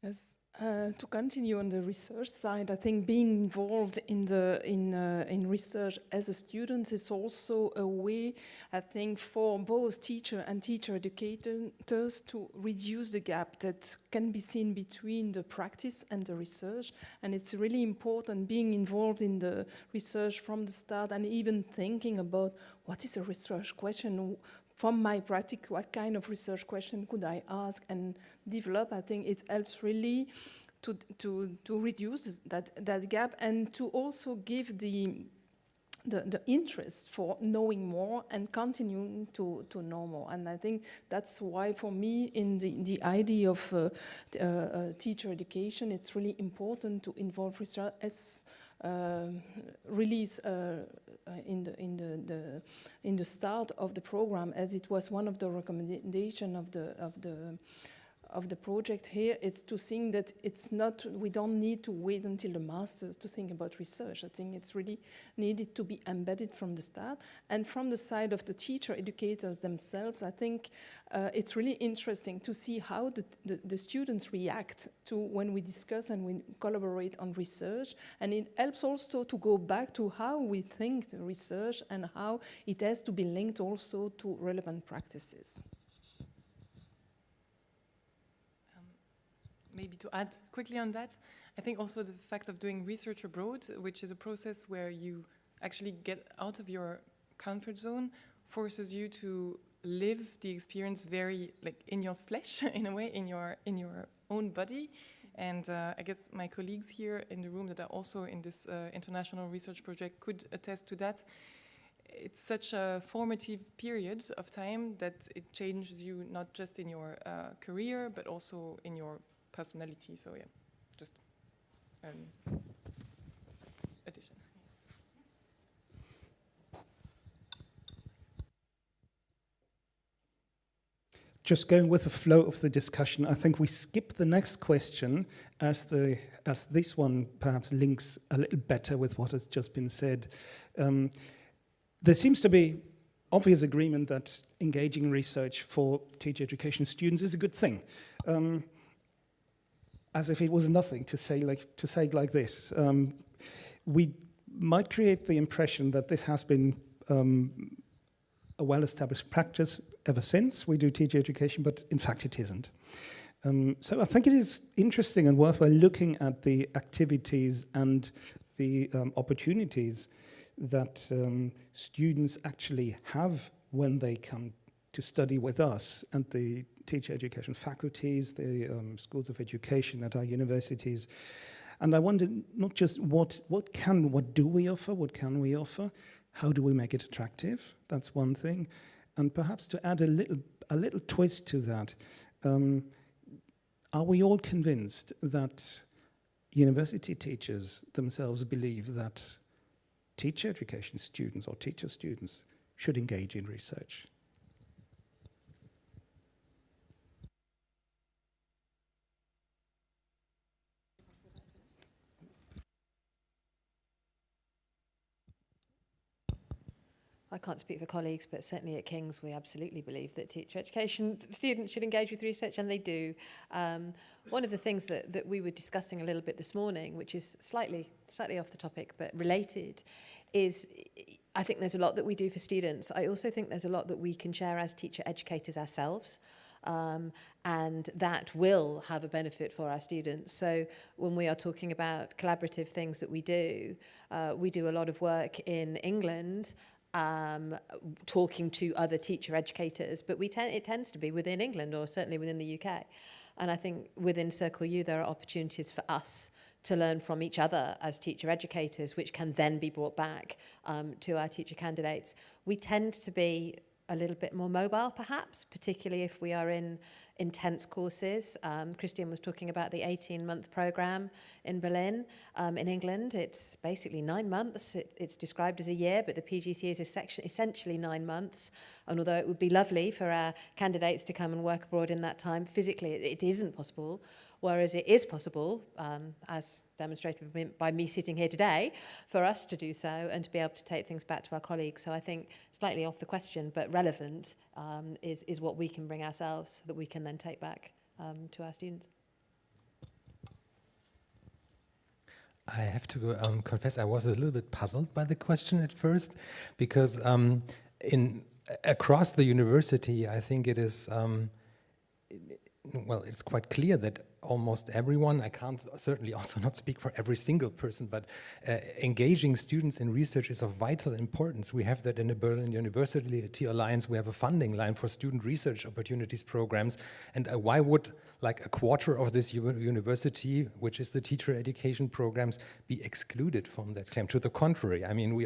Yes. To continue on the research side, I think being involved in research as a student is also a way, I think, for both teacher and teacher educators to reduce the gap that can be seen between the practice and the research. And it's really important being involved in the research from the start, and even thinking about what is a research question. From my practice, what kind of research question could I ask and develop? I think it helps really to reduce that gap, and to also give the interest for knowing more and continuing to know more. And I think that's why, for me, in the idea of teacher education, it's really important to involve research as release in the start of the program, as it was one of the recommendations of the project here. It's to think that it's not, we don't need to wait until the masters to think about research. I think it's really needed to be embedded from the start. And from the side of the teacher educators themselves, I think it's really interesting to see how the students react to when we discuss and we collaborate on research. And it helps also to go back to how we think the research and how it has to be linked also to relevant practices. Maybe to add quickly on that, I think also the fact of doing research abroad, which is a process where you actually get out of your comfort zone, forces you to live the experience very like in your flesh, in a way, in your own body. And I guess my colleagues here in the room that are also in this international research project could attest to that. It's such a formative period of time that it changes you not just in your career, but also in your personality. So yeah, just addition. Just going with the flow of the discussion, I think we skip the next question as this one perhaps links a little better with what has just been said. There seems to be obvious agreement that engaging in research for teacher education students is a good thing. As if it was nothing to say it like this. We might create the impression that this has been a well-established practice ever since we do teacher education, but in fact it isn't. So I think it is interesting and worthwhile looking at the activities and the opportunities that students actually have when they come to study with us and the teacher education faculties, the schools of education at our universities. And I wonder not just what do we offer, what can we offer, how do we make it attractive? That's one thing. And perhaps to add a little twist to that, are we all convinced that university teachers themselves believe that teacher education students or teacher students should engage in research? I can't speak for colleagues, but certainly at King's, we absolutely believe that teacher education students should engage with research, and they do. One of the things that we were discussing a little bit this morning, which is slightly off the topic but related, is I think there's a lot that we do for students. I also think there's a lot that we can share as teacher educators ourselves. And that will have a benefit for our students. So when we are talking about collaborative things that we do a lot of work in England, talking to other teacher educators, but it tends to be within England or certainly within the UK. And I think within Circle U, there are opportunities for us to learn from each other as teacher educators, which can then be brought back to our teacher candidates. We tend to be a little bit more mobile, perhaps, particularly if we are in intense courses. Christian was talking about the 18-month program in Berlin. In England, it's basically 9 months. It's described as a year, but the PGCE is essentially 9 months. And although it would be lovely for our candidates to come and work abroad in that time, physically it isn't possible. Whereas it is possible, as demonstrated by me sitting here today, for us to do so and to be able to take things back to our colleagues. So I think slightly off the question, but relevant, is what we can bring ourselves that we can then take back to our students. I have to confess I was a little bit puzzled by the question at first, because across the university, I think it is, well, it's quite clear that almost everyone, I can't certainly also not speak for every single person, but engaging students in research is of vital importance. We have that in the Berlin University Alliance. We have a funding line for student research opportunities programs. And why would like a quarter of this university, which is the teacher education programs, be excluded from that claim? To the contrary, I mean,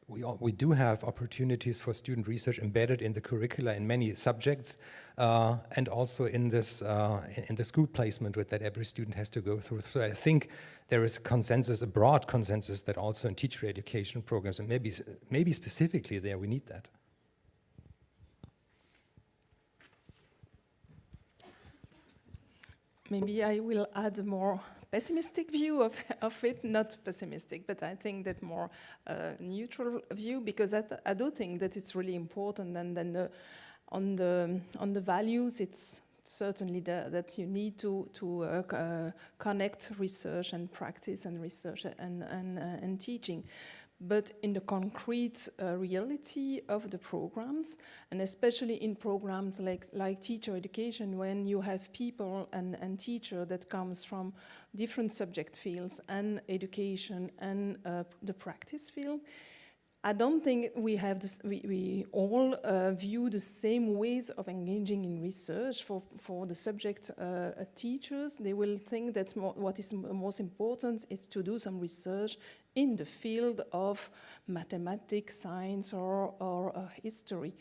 we do have opportunities for student research embedded in the curricula in many subjects, and also in this in the school placement that every student has to go through. So I think there is a consensus, a broad consensus, that also in teacher education programs, and maybe specifically there, we need that. Maybe I will add a more pessimistic view of it, not pessimistic, but I think that more neutral view, because I do think that it's really important. And then on the values, it's certainly that you need to connect research and practice and research and teaching. But in the concrete reality of the programs, and especially in programs like teacher education, when you have people and teacher that comes from different subject fields and education and the practice field, I don't think we have this, we all view the same ways of engaging in research. For the subject teachers, they will think that what is most important is to do some research in the field of mathematics, science, or history.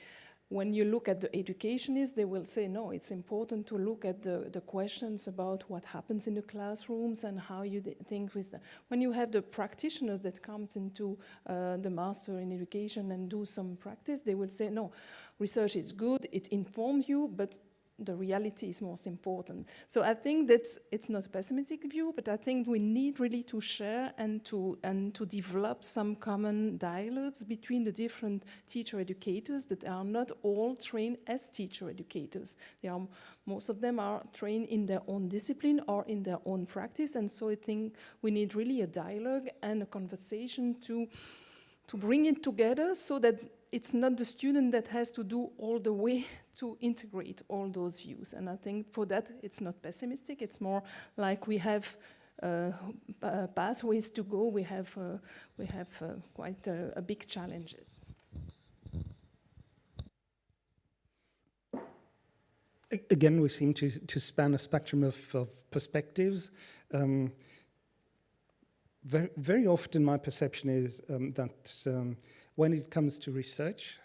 When you look at the educationists, they will say, no, it's important to look at the questions about what happens in the classrooms and how you think with that. When you have the practitioners that comes into the master in education and do some practice, they will say, no, research is good, it informs you, but the reality is most important. So I think that it's not a pessimistic view, but I think we need really to share and to develop some common dialogues between the different teacher educators that are not all trained as teacher educators. Most of them are trained in their own discipline or in their own practice, and so I think we need really a dialogue and a conversation to bring it together so that it's not the student that has to do all the way to integrate all those views. And I think for that, it's not pessimistic. It's more like we have pathways to go. We have quite a big challenges. Again, we seem to span a spectrum of perspectives. Very often my perception is that when it comes to research,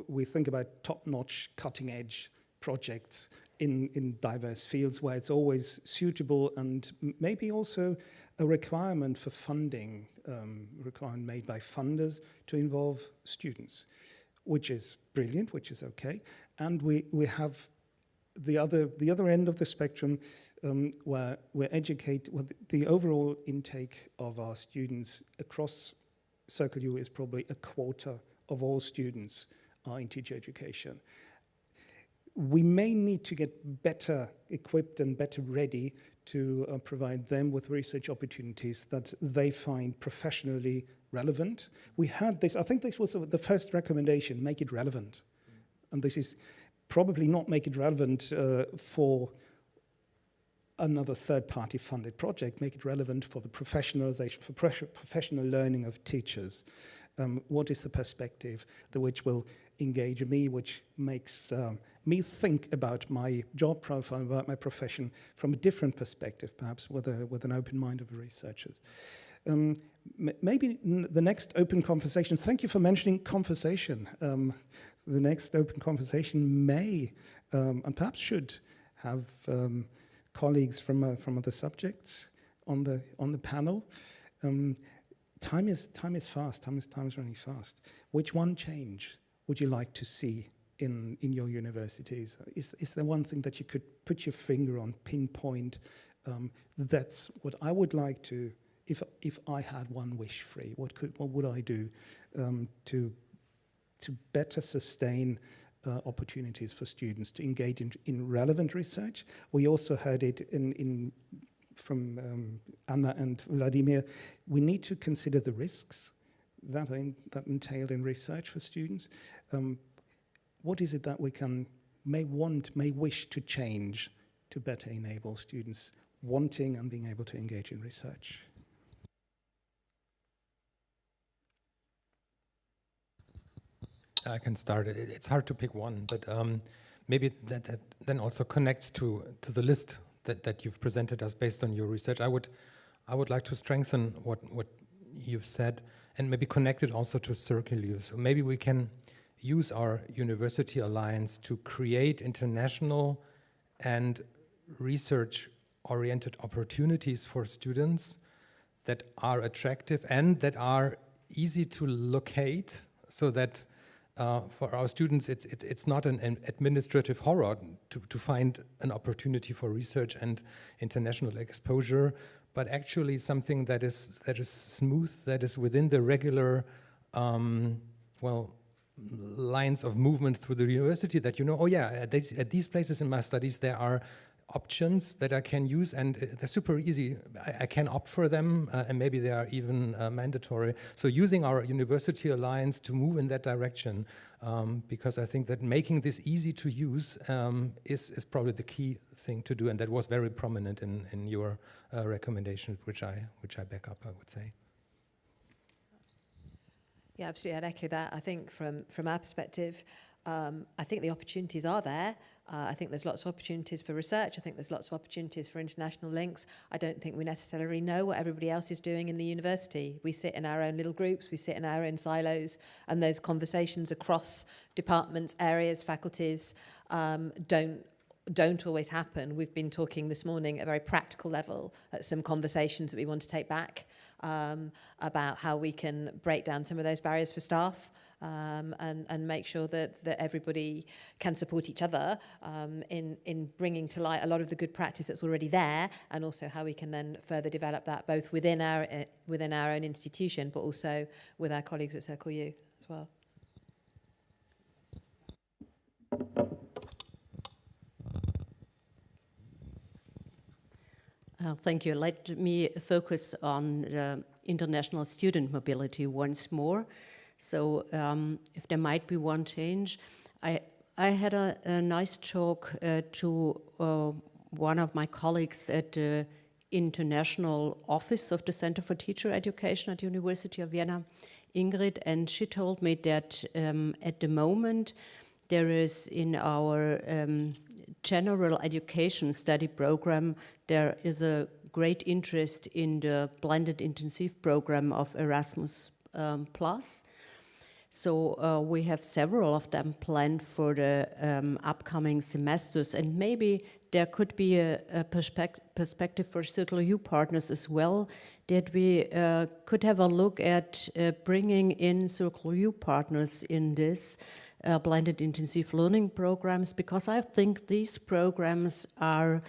we think about top-notch, cutting-edge projects in diverse fields where it's always suitable and maybe also a requirement for funding, requirement made by funders to involve students, which is brilliant, which is okay. And we have the other end of the spectrum where the overall intake of our students across Circle U is probably a quarter of all students are in teacher education. We may need to get better equipped and better ready to provide them with research opportunities that they find professionally relevant. We had this, I think this was the first recommendation, make it relevant. And this is probably not make it relevant for another third-party funded project, make it relevant for the professionalization, for professional learning of teachers. What is the perspective which will engage me, which makes me think about my job profile, about my profession from a different perspective, perhaps with an open mind of researchers. Maybe the next open conversation, thank you for mentioning conversation. The next open conversation may, and perhaps should, have colleagues from other subjects on the panel. Time is fast. Time is running fast. Which one change would you like to see in your universities? Is there one thing that you could put your finger on, pinpoint? That's what I would like to. If I had one wish free, what would I do to better sustain opportunities for students to engage in relevant research? We also heard it from Anna and Vladimir. We need to consider the risks that entailed in research for students. What is it that we may wish to change to better enable students wanting and being able to engage in research? I can start. It's hard to pick one, but maybe that then also connects to the list that you've presented us based on your research. I would like to strengthen what you've said and maybe connect it also to CircleU. So maybe we can use our university alliance to create international and research-oriented opportunities for students that are attractive and that are easy to locate, so that for our students, it's not an administrative horror to find an opportunity for research and international exposure, but actually something that is smooth, that is within the regular, lines of movement through the university. That at these places in my studies there are options that I can use, and they're super easy. I can opt for them, and maybe they are even mandatory. So using our university alliance to move in that direction, because I think that making this easy to use is probably the key thing to do, and that was very prominent in your recommendation, which I back up, I would say. Yeah, absolutely. I'd echo that. I think from our perspective, I think the opportunities are there. I think there's lots of opportunities for research. I think there's lots of opportunities for international links. I don't think we necessarily know what everybody else is doing in the university. We sit in our own little groups, we sit in our own silos, and those conversations across departments, areas, faculties don't always happen. We've been talking this morning at a very practical level at some conversations that we want to take back about how we can break down some of those barriers for staff. And make sure that everybody can support each other in bringing to light a lot of the good practice that's already there, and also how we can then further develop that both within our own institution, but also with our colleagues at CircleU as well. Thank you. Let me focus on international student mobility once more. So if there might be one change, I had a nice talk to one of my colleagues at the international office of the Center for Teacher Education at the University of Vienna, Ingrid, and she told me that at the moment there is in our general education study program, there is a great interest in the blended intensive program of Erasmus Plus. So we have several of them planned for the upcoming semesters, and maybe there could be a perspective for CircleU partners as well, that we could have a look at bringing in CircleU partners in this blended intensive learning programs, because I think these programs are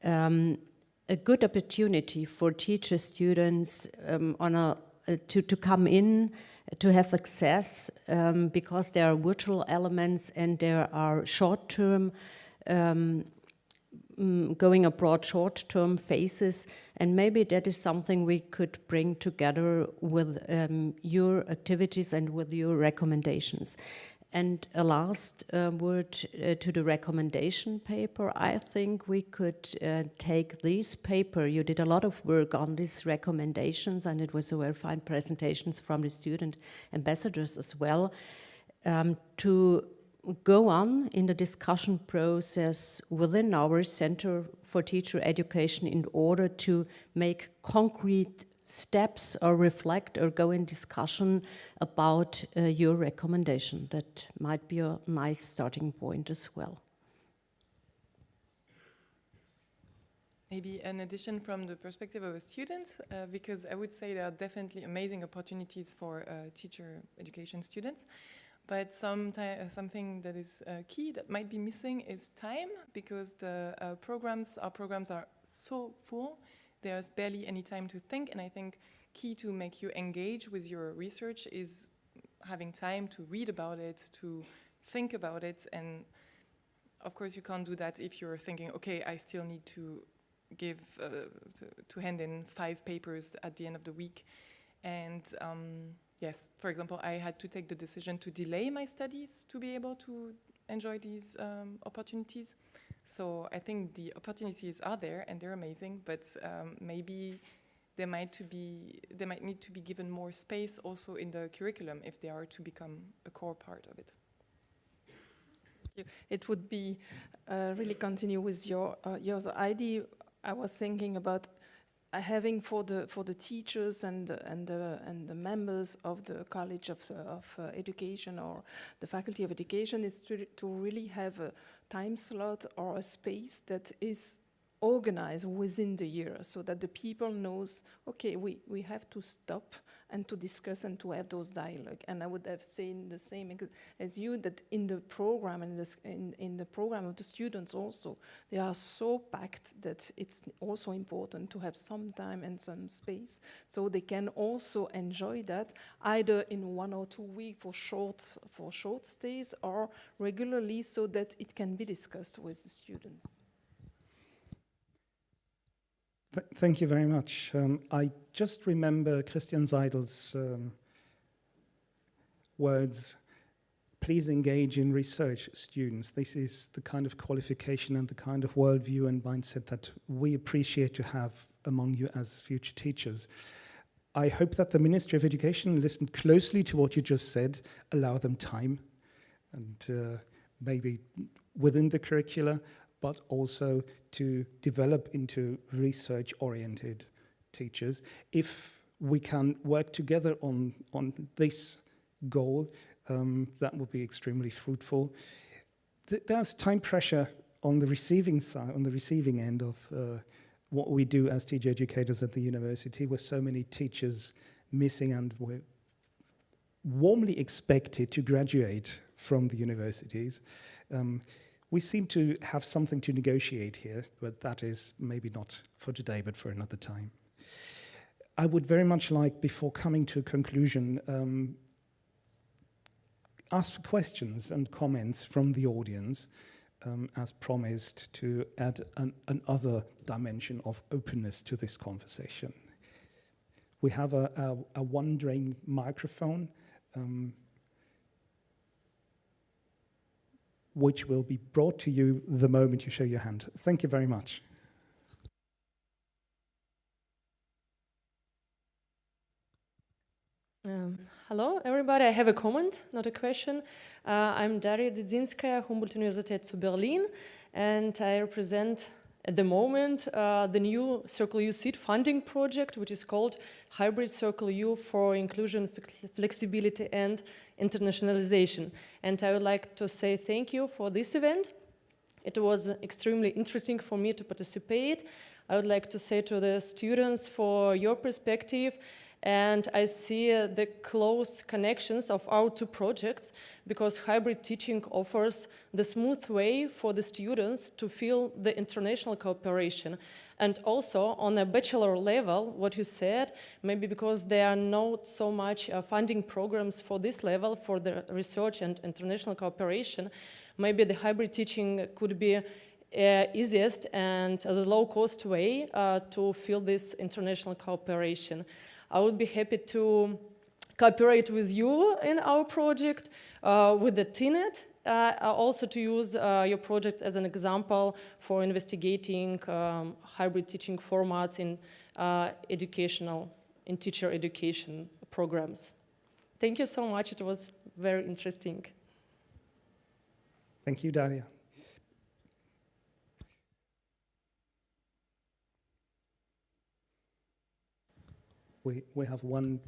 a good opportunity for teacher students to come in, to have access, because there are virtual elements and there are short-term, going abroad short-term phases, and maybe that is something we could bring together with your activities and with your recommendations. And a last word to the recommendation paper. I think we could take this paper. You did a lot of work on these recommendations, and it was a very fine presentations from the student ambassadors as well. to go on in the discussion process within our Center for Teacher Education in order to make concrete steps or reflect or go in discussion about your recommendation. That might be a nice starting point as well. Maybe an addition from the perspective of a student, because I would say there are definitely amazing opportunities for teacher education students. But something that is key that might be missing is time, because our programs are so full. There's barely any time to think, and I think key to make you engage with your research is having time to read about it, to think about it, and of course you can't do that if you're thinking, okay, I still need to give to hand in 5 papers at the end of the week. And yes, for example, I had to take the decision to delay my studies to be able to enjoy these opportunities. So I think the opportunities are there and they're amazing, but maybe they might need to be given more space also in the curriculum if they are to become a core part of it. It would be really continue with your idea. I was thinking about having for the teachers and the members of the College of Education or the Faculty of Education is to really have a time slot or a space that is organized within the year, so that the people knows, okay, we have to stop and to discuss and to have those dialogue. And I would have seen the same as you, that in the program and in the program of the students also, they are so packed that it's also important to have some time and some space, so they can also enjoy that either in 1 or 2 weeks for short stays, or regularly, so that it can be discussed with the students. Thank you very much. I just remember Christian Seidel's words, please engage in research, students. This is the kind of qualification and the kind of worldview and mindset that we appreciate to have among you as future teachers. I hope that the Ministry of Education listened closely to what you just said, allow them time, and maybe within the curricula, but also to develop into research-oriented teachers. If we can work together on this goal, that would be extremely fruitful. There's time pressure on the receiving side, on the receiving end of what we do as teacher educators at the university, with so many teachers missing, and we're warmly expected to graduate from the universities. We seem to have something to negotiate here, but that is maybe not for today, but for another time. I would very much like, before coming to a conclusion, ask for questions and comments from the audience, as promised, to add another dimension of openness to this conversation. We have a wandering microphone, which will be brought to you the moment you show your hand. Thank you very much. Hello, everybody. I have a comment, not a question. I'm Daria Didzinskaya, Humboldt University zu Berlin, and I represent at the moment the new Circle U seed funding project, which is called Hybrid Circle U for Inclusion, Flexibility and Internationalization. And I would like to say thank you for this event. It was extremely interesting for me to participate. I would like to say to the students for your perspective, and I see the close connections of our two projects, because hybrid teaching offers the smooth way for the students to feel the international cooperation. And also on a bachelor level, what you said, maybe because there are not so much funding programs for this level, for the research and international cooperation, maybe the hybrid teaching could be easiest and the low-cost way to feel this international cooperation. I would be happy to cooperate with you in our project, with the TNET, also to use your project as an example for investigating hybrid teaching formats in teacher education programs. Thank you so much. It was very interesting. Thank you, Daria. We have one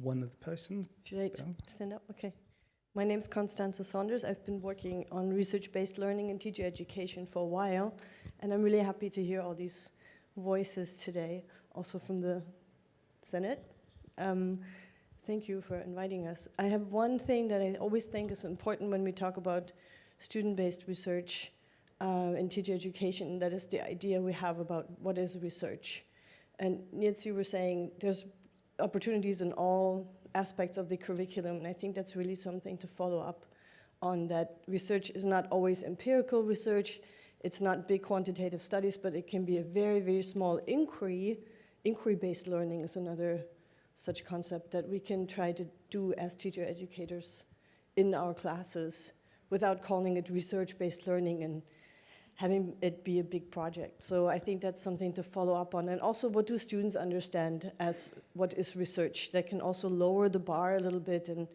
other person. Should I Go. stand up? Okay. My name is Constanza Saunders. I've been working on research-based learning and teacher education for a while, and I'm really happy to hear all these voices today, also from the Senate. Thank you for inviting us. I have one thing that I always think is important when we talk about student-based research in teacher education. That is the idea we have about what is research. And Nils, you were saying there's opportunities in all aspects of the curriculum, and I think that's really something to follow up on, that research is not always empirical research, it's not big quantitative studies, but it can be a very, very small inquiry. Inquiry-based learning is another such concept that we can try to do as teacher educators in our classes without calling it research-based learning and having it be a big project. So I think that's something to follow up on. And also, what do students understand as what is research? That can also lower the bar a little bit and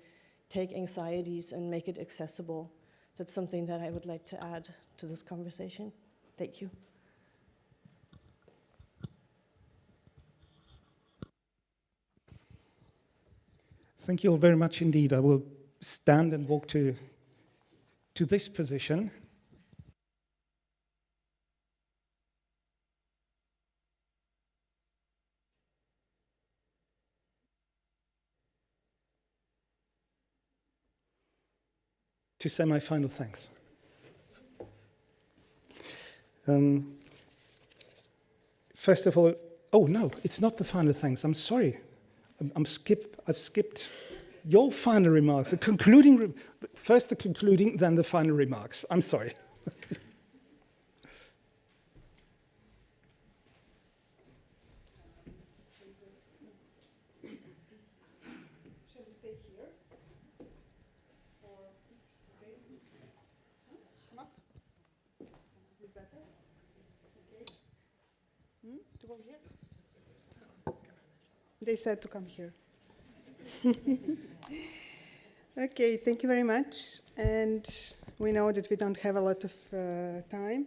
take anxieties and make it accessible. That's something that I would like to add to this conversation. Thank you. Thank you all very much indeed. I will stand and walk to this position. To say my final thanks. First of all, oh no, it's not the final thanks. I'm sorry. I've skipped your final remarks. The concluding, first the concluding, then the final remarks. I'm sorry. Shall we stay here? Or, okay. Come up. Is this better? Okay. To go here? They said to come here. Okay, thank you very much. And we know that we don't have a lot of time,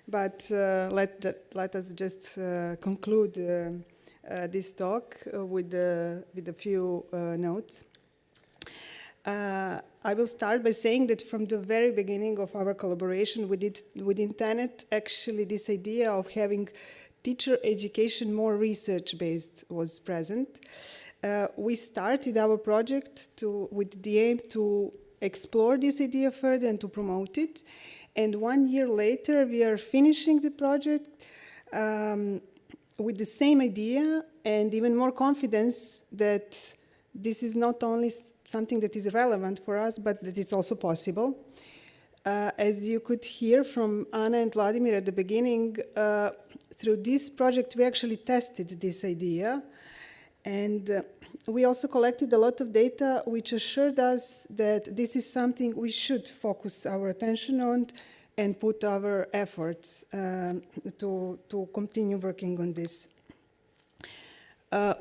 but let us just conclude this talk with a few notes. I will start by saying that from the very beginning of our collaboration within TENET, actually this idea of having teacher education more research-based was present. We started our project with the aim to explore this idea further and to promote it. And 1 year later, we are finishing the project with the same idea and even more confidence that this is not only something that is relevant for us, but that it's also possible. As you could hear from Anna and Vladimir at the beginning, through this project, we actually tested this idea. And we also collected a lot of data which assured us that this is something we should focus our attention on and put our efforts to continue working on this.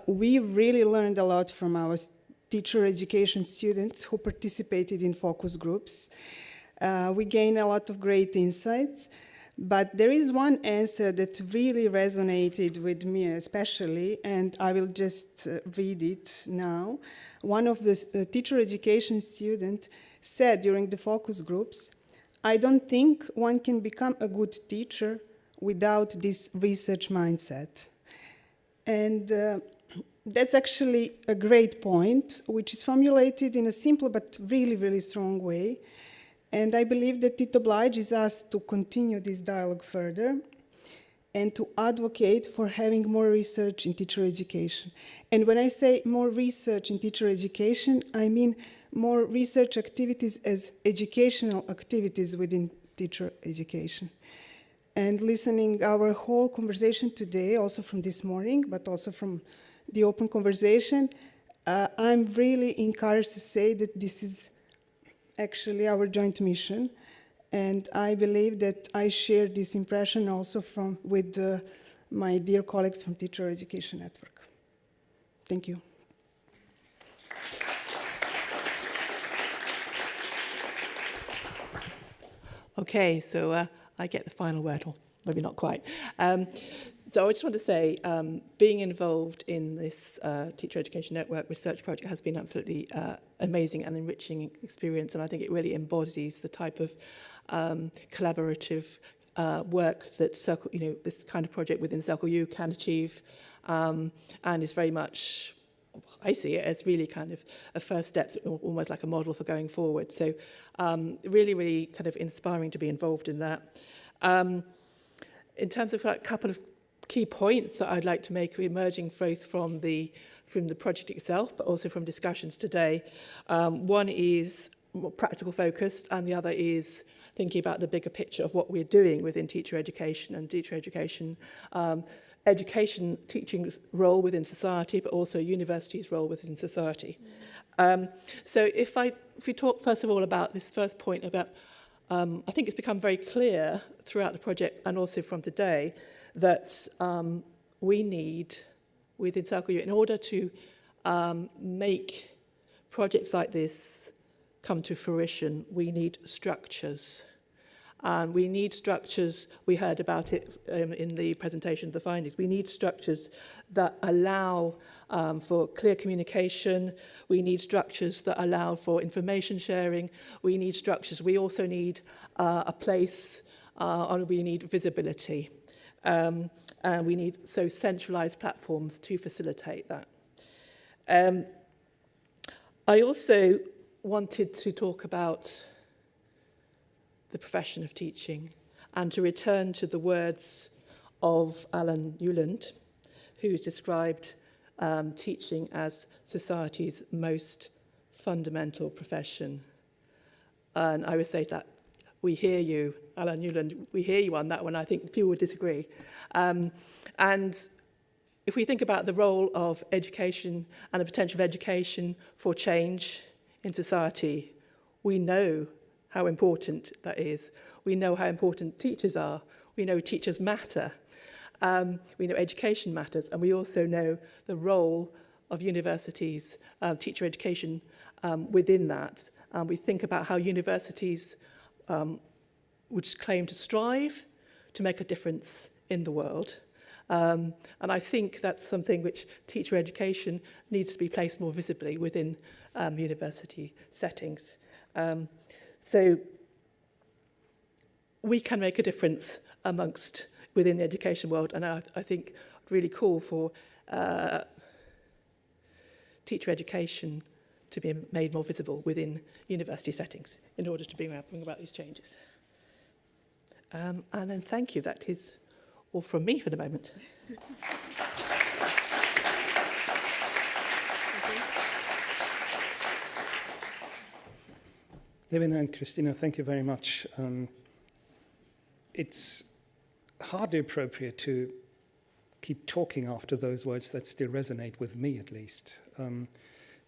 We really learned a lot from our teacher education students who participated in focus groups. We gained a lot of great insights. But there is one answer that really resonated with me especially, and I will just read it now. One of the teacher education students said during the focus groups, "I don't think one can become a good teacher without this research mindset." And that's actually a great point, which is formulated in a simple but really, really strong way. And I believe that it obliges us to continue this dialogue further and to advocate for having more research in teacher education. And when I say more research in teacher education, I mean more research activities as educational activities within teacher education. And listening our whole conversation today, also from this morning, but also from the open conversation, I'm really encouraged to say that this is actually our joint mission, and I believe that I share this impression also with my dear colleagues from Teacher Education Network. Thank you. Okay, so I get the final word, or maybe not quite. So I just want to say, being involved in this Teacher Education Network research project has been absolutely amazing and enriching experience, and I think it really embodies the type of collaborative work that Circle, this kind of project within Circle U can achieve, and is very much, I see it as really kind of a first step, almost like a model for going forward. So really, really kind of inspiring to be involved in that. In terms of a couple of key points that I'd like to make emerging both from the project itself, but also from discussions today. One is more practical focused, and the other is thinking about the bigger picture of what we're doing within teacher education and teacher education, teaching's role within society, but also universities' role within society. So if we talk first of all about this first point about, I think it's become very clear throughout the project and also from today that we need, within Circle U, in order to make projects like this come to fruition, we need structures. And we need structures, we heard about it in the presentation of the findings, we need structures that allow for clear communication, we need structures that allow for information sharing, we need structures, we also need a place, and we need visibility. And we need centralized platforms to facilitate that. I also wanted to talk about the profession of teaching and to return to the words of Alan Newland, who's described teaching as society's most fundamental profession. And I would say that we hear you, Alan Newland, we hear you on that one. I think few would disagree. And if we think about the role of education and the potential of education for change in society, we know how important that is. We know how important teachers are. We know teachers matter. We know education matters. And we also know the role of universities, teacher education within that. We think about how universities which claim to strive to make a difference in the world. And I think that's something which teacher education needs to be placed more visibly within university settings. So we can make a difference within the education world, and I think really call for teacher education to be made more visible within university settings in order to bring about these changes. And then thank you. That is all from me for the moment. Levina and Christina, thank you very much. It's hardly appropriate to keep talking after those words that still resonate with me, at least.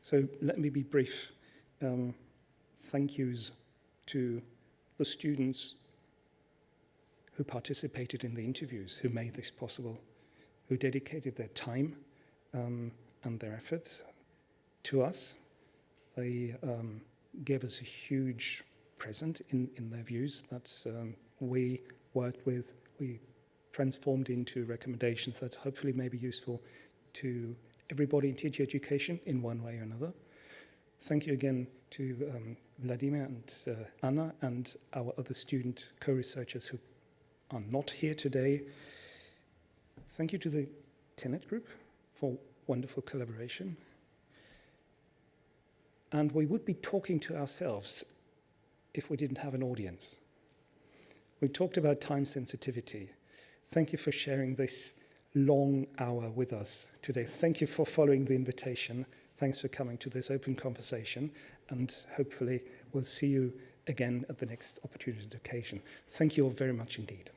So let me be brief. Thank yous to the students who participated in the interviews, who made this possible, who dedicated their time and their effort to us. They gave us a huge present in their views that we worked with, we transformed into recommendations that hopefully may be useful to everybody in teacher education in one way or another. Thank you again to Vladimir and Anna and our other student co-researchers who are not here today. Thank you to the Tenet Group for wonderful collaboration. And we would be talking to ourselves if we didn't have an audience. We talked about time sensitivity. Thank you for sharing this long hour with us today. Thank you for following the invitation. Thanks for coming to this open conversation, and hopefully we'll see you again at the next opportunity and occasion. Thank you all very much indeed.